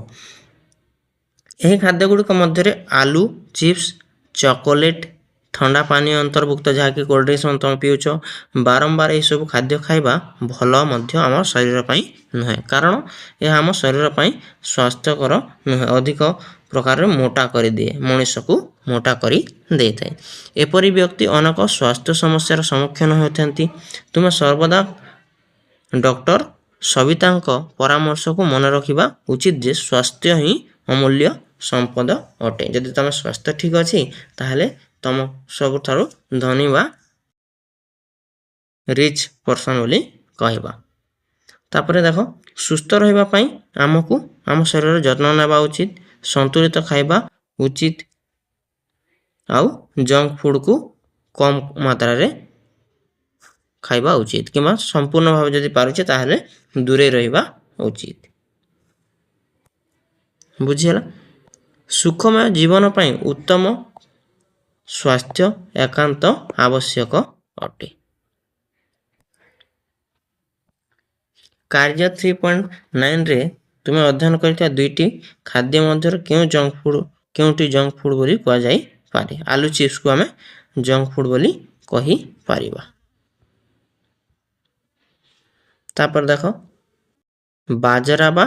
ଏହି ଖାଦ୍ୟ ଗୁଡ଼ିକ ମଧ୍ୟରେ ଆଲୁ ଚିପ୍ସ, ଚକୋଲେଟ୍, ଥଣ୍ଡା ପାନୀୟ ଅନ୍ତର୍ଭୁକ୍ତ, ଯାହାକି କୋଲ୍ଡ ଡ୍ରିଙ୍କସ୍ ତୁମେ ପିଉଛ। ବାରମ୍ବାର ଏହିସବୁ ଖାଦ୍ୟ ଖାଇବା ଭଲ ମଧ୍ୟ ଆମ ଶରୀର ପାଇଁ ନୁହେଁ, କାରଣ ଏହା ଆମ ଶରୀର ପାଇଁ ସ୍ୱାସ୍ଥ୍ୟକର ନୁହେଁ। ଅଧିକ ପ୍ରକାରରେ ମୋଟା କରିଦିଏ, ମଣିଷକୁ ମୋଟା କରି ଦେଇଥାଏ। ଏପରି ବ୍ୟକ୍ତି ଅନେକ ସ୍ୱାସ୍ଥ୍ୟ ସମସ୍ୟାର ସମ୍ମୁଖୀନ ହୋଇଥାନ୍ତି। ତୁମେ ସର୍ବଦା ଡକ୍ଟର ସବିତାଙ୍କ ପରାମର୍ଶକୁ ମନେ ରଖିବା ଉଚିତ ଯେ ସ୍ୱାସ୍ଥ୍ୟ ହିଁ ଅମୂଲ୍ୟ ସମ୍ପଦ ଅଟେ। ଯଦି ତୁମ ସ୍ୱାସ୍ଥ୍ୟ ଠିକ୍ ଅଛି ତାହେଲେ ତୁମ ସବୁଠାରୁ ଧନୀ ବା ରିଚ୍ ପର୍ସନ୍ ବୋଲି କହିବା। ତାପରେ ଦେଖ ସୁସ୍ଥ ରହିବା ପାଇଁ ଆମକୁ ଆମ ଶରୀରର ଯତ୍ନ ନେବା ଉଚିତ, ସନ୍ତୁଳିତ ଖାଇବା ଉଚିତ, ଆଉ ଜଙ୍କ ଫୁଡ଼କୁ କମ୍ ମାତ୍ରାରେ ଖାଇବା ଉଚିତ କିମ୍ବା ସମ୍ପୂର୍ଣ୍ଣ ଭାବେ ଯଦି ପାରୁଛେ ତାହେଲେ ଦୂରେଇ ରହିବା ଉଚିତ। ବୁଝିହେଲା? ସୁଖମୟ ଜୀବନ ପାଇଁ ଉତ୍ତମ ସ୍ୱାସ୍ଥ୍ୟ ଏକାନ୍ତ ଆବଶ୍ୟକ ଅଟେ। କାର୍ଯ୍ୟ 3.9ରେ ତୁମେ ଅଧ୍ୟୟନ କରିଥିବା 2ଟି ଖାଦ୍ୟ ମଧ୍ୟରୁ କେଉଁଟି ଜଙ୍କ ଫୁଡ଼ ବୋଲି କୁହାଯାଇପାରେ? ଆଲୁ ଚିପ୍ସକୁ ଆମେ ଜଙ୍କ ଫୁଡ଼ ବୋଲି କହିପାରିବା। ତାପରେ ଦେଖ ବାଜରା ବା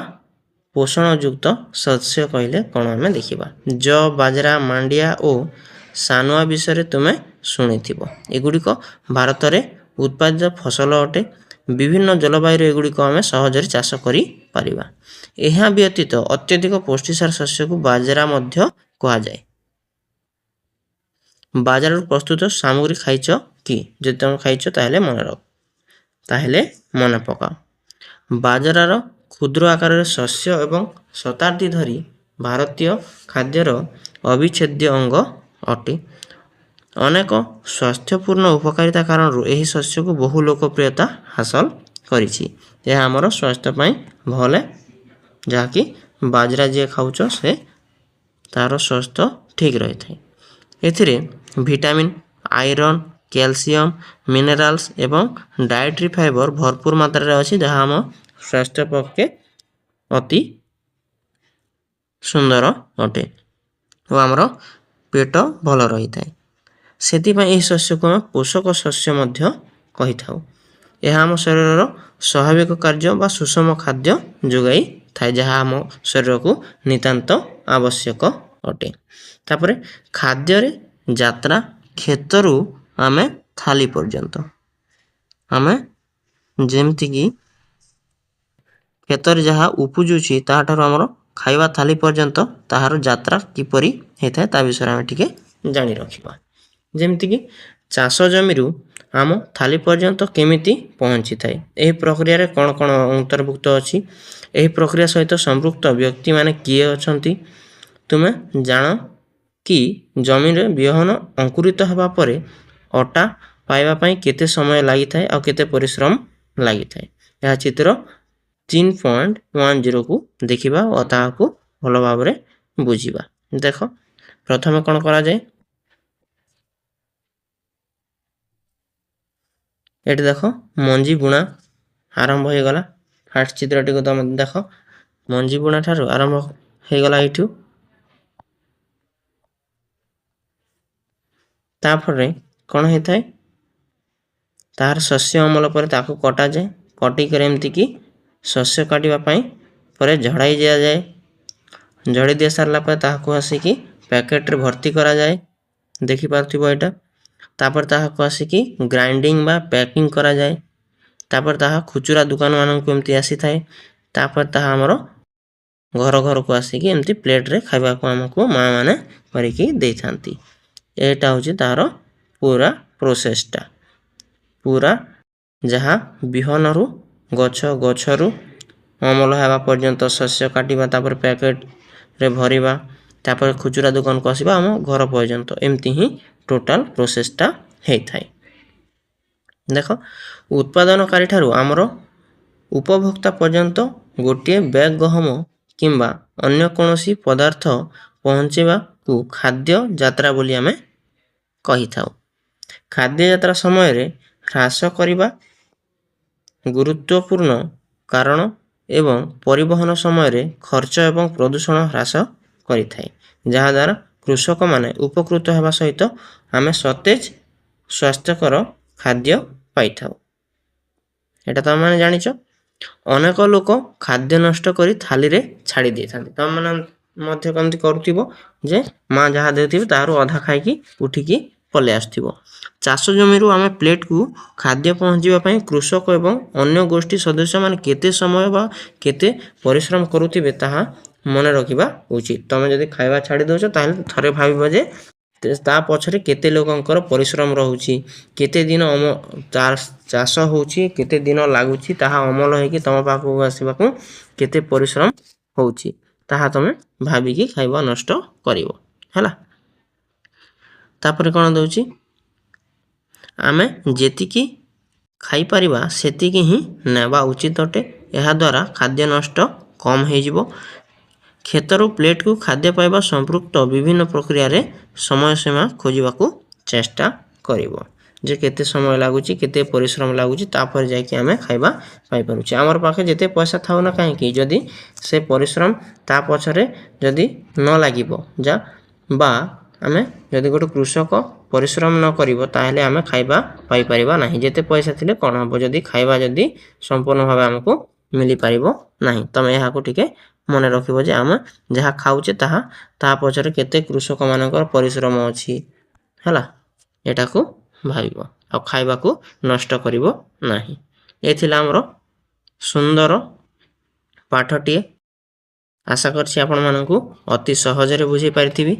ପୋଷଣଯୁକ୍ତ ଶସ୍ୟ କହିଲେ କ'ଣ ଆମେ ଦେଖିବା। ଯଅ, ବାଜରା, ମାଣ୍ଡିଆ ଓ ସାନୁଆ ବିଷୟରେ ତୁମେ ଶୁଣିଥିବ। ଏଗୁଡ଼ିକ ଭାରତରେ ଉତ୍ପାଦିତ ଫସଲ ଅଟେ। ବିଭିନ୍ନ ଜଳବାୟୁରେ ଏଗୁଡ଼ିକ ଆମେ ସହଜରେ ଚାଷ କରିପାରିବା। ଏହା ବ୍ୟତୀତ ଅତ୍ୟଧିକ ପୁଷ୍ଟିସାର ଶସ୍ୟକୁ ବାଜରା ମଧ୍ୟ କୁହାଯାଏ। ବାଜରାରୁ ପ୍ରସ୍ତୁତ ସାମଗ୍ରୀ ଖାଇଛ କି? ଯଦି ତୁମେ ଖାଇଛ ତାହେଲେ ମନେ ପକାଅ। ବାଜରାର କ୍ଷୁଦ୍ର ଆକାରରେ ଶସ୍ୟ ଏବଂ ଶତାବ୍ଦୀ ଧରି ଭାରତୀୟ ଖାଦ୍ୟର ଅବିଚ୍ଛେଦ୍ୟ ଅଙ୍ଗ ଅଟେ। ଅନେକ ସ୍ୱାସ୍ଥ୍ୟପୂର୍ଣ୍ଣ ଉପକାରିତା କାରଣରୁ ଏହି ଶସ୍ୟକୁ ବହୁ ଲୋକପ୍ରିୟତା ହାସଲ କରିଛି। ଏହା ଆମର ସ୍ୱାସ୍ଥ୍ୟ ପାଇଁ ଭଲ, ଯାହାକି ବାଜରା ଯିଏ ଖାଉଛ ସେ ତାର ସ୍ୱାସ୍ଥ୍ୟ ଠିକ୍ ରହିଥାଏ। ଏଥିରେ ଭିଟାମିନ୍, ଆଇରନ୍, କ୍ୟାଲସିୟମ୍, ମିନେରାଲ୍ସ ଏବଂ ଡାଏଟ୍ରି ଫାଇବର ଭରପୁର ମାତ୍ରାରେ ଅଛି, ଯାହା ଆମ ସ୍ୱାସ୍ଥ୍ୟ ପକ୍ଷେ ଅତି ସୁନ୍ଦର ଅଟେ ଓ ଆମର ପେଟ ଭଲ ରହିଥାଏ। ସେଥିପାଇଁ ଏହି ଶସ୍ୟକୁ ଆମେ ପୋଷକ ଶସ୍ୟ ମଧ୍ୟ କହିଥାଉ। ଏହା ଆମ ଶରୀରର ସ୍ୱାଭାବିକ କାର୍ଯ୍ୟ ବା ସୁଷମ ଖାଦ୍ୟ ଯୋଗାଇ ଥାଏ, ଯାହା ଆମ ଶରୀରକୁ ନିତାନ୍ତ ଆବଶ୍ୟକ ଅଟେ। ତାପରେ ଖାଦ୍ୟରେ ଯାତ୍ରା କ୍ଷେତରୁ ଆମେ ଥାଳି ପର୍ଯ୍ୟନ୍ତ, ଆମେ ଯେମିତିକି କ୍ଷେତରେ ଯାହା ଉପୁଜୁଛି ତାହାଠାରୁ ଆମର ଖାଇବା ଥାଳି ପର୍ଯ୍ୟନ୍ତ ତାହାର ଯାତ୍ରା କିପରି ହେଇଥାଏ ତା ବିଷୟରେ ଆମେ ଟିକେ ଜାଣି ରଖିବା। ଯେମିତିକି ଚାଷ ଜମିରୁ ଆମ ଥାଳି ପର୍ଯ୍ୟନ୍ତ କେମିତି ପହଞ୍ଚିଥାଏ, ଏହି ପ୍ରକ୍ରିୟାରେ କ'ଣ କ'ଣ ଅନ୍ତର୍ଭୁକ୍ତ ଅଛି, ଏହି ପ୍ରକ୍ରିୟା ସହିତ ସମ୍ପୃକ୍ତ ବ୍ୟକ୍ତିମାନେ କିଏ ଅଛନ୍ତି, ତୁମେ ଜାଣ କି ଜମିରେ ବିହନ ଅଙ୍କୁରିତ ହେବା ପରେ ଅଟା ପାଇବା ପାଇଁ କେତେ ସମୟ ଲାଗିଥାଏ ଆଉ କେତେ ପରିଶ୍ରମ ଲାଗିଥାଏ। ଏହା ଚିତ୍ର 3.10କୁ ଦେଖିବା ଓ ତାହାକୁ ଭଲ ଭାବରେ ବୁଝିବା। ଦେଖ ପ୍ରଥମେ କ'ଣ କରାଯାଏ, ଏଠି ଦେଖ ମଞ୍ଜି ବୁଣା ଆରମ୍ଭ ହୋଇଗଲା। ଫାର୍ଷ୍ଟ ଚିତ୍ରଟିକୁ ତମେ ଦେଖ, ମଞ୍ଜି ବୁଣା ଠାରୁ ଆରମ୍ଭ ହୋଇଗଲା ଏଇଠୁ। ତାପରେ କ'ଣ ହେଇଥାଏ, ତାହାର ଶସ୍ୟ ଅମଳ ପରେ ତାକୁ କଟାଯାଏ। କଟିକରି ଏମିତିକି ଶସ୍ୟ କାଟିବା ପାଇଁ ପରେ ଝଡ଼ାଇ ଦିଆଯାଏ। ଝଡ଼ି ଦେଇ ସାରିଲା ପରେ ତାହାକୁ ଆସିକି ପ୍ୟାକେଟରେ ଭର୍ତ୍ତି କରାଯାଏ, ଦେଖିପାରୁଥିବ ଏଇଟା। ତାପରେ ତାହାକୁ ଆସିକି ଗ୍ରାଇଣ୍ଡିଙ୍ଗ ବା ପ୍ୟାକିଂ କରାଯାଏ। ତାପରେ ତାହା ଖୁଚୁରା ଦୋକାନମାନଙ୍କୁ ଏମିତି ଆସିଥାଏ। ତାପରେ ତାହା ଆମର ଘର ଘରକୁ ଆସିକି ଏମିତି ପ୍ଲେଟ୍ରେ ଖାଇବାକୁ ଆମକୁ ମାଆ ମାନେ କରିକି ଦେଇଥାନ୍ତି। ଏଇଟା ହେଉଛି ତାହାର ପୁରା ପ୍ରୋସେସଟା, ପୁରା ଯାହା ବିହନରୁ ଗଛରୁ ଅମଳ ହେବା ପର୍ଯ୍ୟନ୍ତ ଶସ୍ୟ କାଟିବା, ତାପରେ ପ୍ୟାକେଟରେ ଭରିବା, ତାପରେ ଖୁଚୁରା ଦୋକାନକୁ ଆସିବା ଆମ ଘର ପର୍ଯ୍ୟନ୍ତ, ଏମିତି ହିଁ ଟୋଟାଲ ପ୍ରୋସେସଟା ହେଇଥାଏ। ଦେଖ ଉତ୍ପାଦନକାରୀ ଠାରୁ ଆମର ଉପଭୋକ୍ତା ପର୍ଯ୍ୟନ୍ତ ଗୋଟିଏ ବ୍ୟାଗ୍ ଗହମ କିମ୍ବା ଅନ୍ୟ କୌଣସି ପଦାର୍ଥ ପହଞ୍ଚାଇବାକୁ ଖାଦ୍ୟ ଯାତ୍ରା ବୋଲି ଆମେ କହିଥାଉ। ଖାଦ୍ୟ ଯାତ୍ରା ସମୟରେ ହ୍ରାସ କରିବା ଗୁରୁତ୍ୱପୂର୍ଣ୍ଣ କାରଣ ଏବଂ ପରିବହନ ସମୟରେ ଖର୍ଚ୍ଚ ଏବଂ ପ୍ରଦୂଷଣ ହ୍ରାସ କରିଥାଏ, ଯାହାଦ୍ୱାରା କୃଷକମାନେ ଉପକୃତ ହେବା ସହିତ ଆମେ ସତେଜ ସ୍ୱାସ୍ଥ୍ୟକର ଖାଦ୍ୟ ପାଇଥାଉ। ଏଇଟା ତୁମେମାନେ ଜାଣିଛ। ଅନେକ ଲୋକ ଖାଦ୍ୟ ନଷ୍ଟ କରି ଥାଳିରେ ଛାଡ଼ି ଦେଇଥାନ୍ତି। ତୁମେମାନେ ମଧ୍ୟ କେମିତି କରୁଥିବ ଯେ ମା ଯାହା ଦେଉଥିବେ ତାହାରୁ ଅଧା ଖାଇକି ଉଠିକି ପଳେଇ ଆସୁଥିବ। ଚାଷ ଜମିରୁ ଆମେ ପ୍ଲେଟ୍କୁ ଖାଦ୍ୟ ପହଞ୍ଚିବା ପାଇଁ କୃଷକ ଏବଂ ଅନ୍ୟ ଗୋଷ୍ଠୀ ସଦସ୍ୟମାନେ କେତେ ସମୟ ବା କେତେ ପରିଶ୍ରମ କରୁଥିବେ ତାହା ମନେ ରଖିବା ଉଚିତ। ତୁମେ ଯଦି ଖାଇବା ଛାଡ଼ି ଦେଉଛ ତାହେଲେ ଥରେ ଭାବିବ ଯେ ତା ପଛରେ କେତେ ଲୋକଙ୍କର ପରିଶ୍ରମ ରହୁଛି, କେତେ ଦିନ ଚାଷ ହେଉଛି, କେତେ ଦିନ ଲାଗୁଛି ତାହା ଅମଳ ହେଇକି ତମ ପାଖକୁ ଆସିବାକୁ କେତେ ପରିଶ୍ରମ ହେଉଛି ତାହା ତମେ ଭାବିକି ଖାଇବା ନଷ୍ଟ କରିବ ହେଲା। ତାପରେ କ'ଣ ଦେଉଛି, ଆମେ ଯେତିକି ଖାଇପାରିବା ସେତିକି ହିଁ ନେବା ଉଚିତ ଅଟେ। ଏହାଦ୍ୱାରା ଖାଦ୍ୟ ନଷ୍ଟ କମ୍ ହେଇଯିବ। କ୍ଷେତରୁ ପ୍ଲେଟ୍କୁ ଖାଦ୍ୟ ପାଇବା ସମ୍ପୃକ୍ତ ବିଭିନ୍ନ ପ୍ରକ୍ରିୟାରେ ସମୟ ସୀମା ଖୋଜିବାକୁ ଚେଷ୍ଟା କରିବ, ଯେ କେତେ ସମୟ ଲାଗୁଛି, କେତେ ପରିଶ୍ରମ ଲାଗୁଛି, ତାପରେ ଯାଇକି ଆମେ ଖାଇବା ପାଇପାରୁଛେ। ଆମର ପାଖେ ଯେତେ ପଇସା ଥାଉ ନା କାହିଁକି, ଯଦି ସେ ପରିଶ୍ରମ ତା ପଛରେ ଯଦି ନ ଲାଗିବ ବା ଆମେ ଯଦି ଗୋଟେ କୃଷକ ପରିଶ୍ରମ ନ କରିବ ତାହେଲେ ଆମେ ଖାଇବା ପାଇପାରିବା ନାହିଁ। ଯେତେ ପଇସା ଥିଲେ କ'ଣ ହେବ, ଯଦି ଖାଇବା ଯଦି ସମ୍ପୂର୍ଣ୍ଣ ଭାବେ ଆମକୁ ମିଳିପାରିବ ନାହିଁ। ତମେ ଏହାକୁ ଟିକେ ମନେ ରଖିବ ଯେ ଆମେ ଯାହା ଖାଉଛେ ତା ପଛରେ କେତେ କୃଷକମାନଙ୍କର ପରିଶ୍ରମ ଅଛି ହେଲା। ଏଟାକୁ ଭାବିବ ଆଉ ଖାଇବାକୁ ନଷ୍ଟ କରିବ ନାହିଁ। ଏ ଥିଲା ଆମର ସୁନ୍ଦର ପାଠଟିଏ। ଆଶା କରିଛି ଆପଣମାନଙ୍କୁ ଅତି ସହଜରେ ବୁଝେଇ ପାରିଥିବି।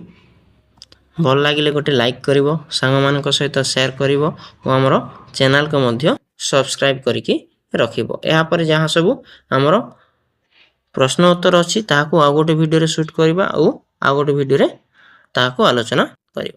ଭଲ ଲାଗିଲେ ଗୋଟେ ଲାଇକ୍ କରିବ, ସାଙ୍ଗମାନଙ୍କ ସହିତ ସେୟାର କରିବ ଓ ଆମର ଚ୍ୟାନେଲକୁ ମଧ୍ୟ ସବସ୍କ୍ରାଇବ୍ କରିକି ରଖିବ। ଏହାପରେ ଯାହା ସବୁ ଆମର ପ୍ରଶ୍ନ ଉତ୍ତର ଅଛି ତାହାକୁ ଆଉ ଗୋଟେ ଭିଡ଼ିଓରେ ସୁଟ୍ କରିବା ଆଉ ଗୋଟେ ଭିଡ଼ିଓରେ ତାହାକୁ ଆଲୋଚନା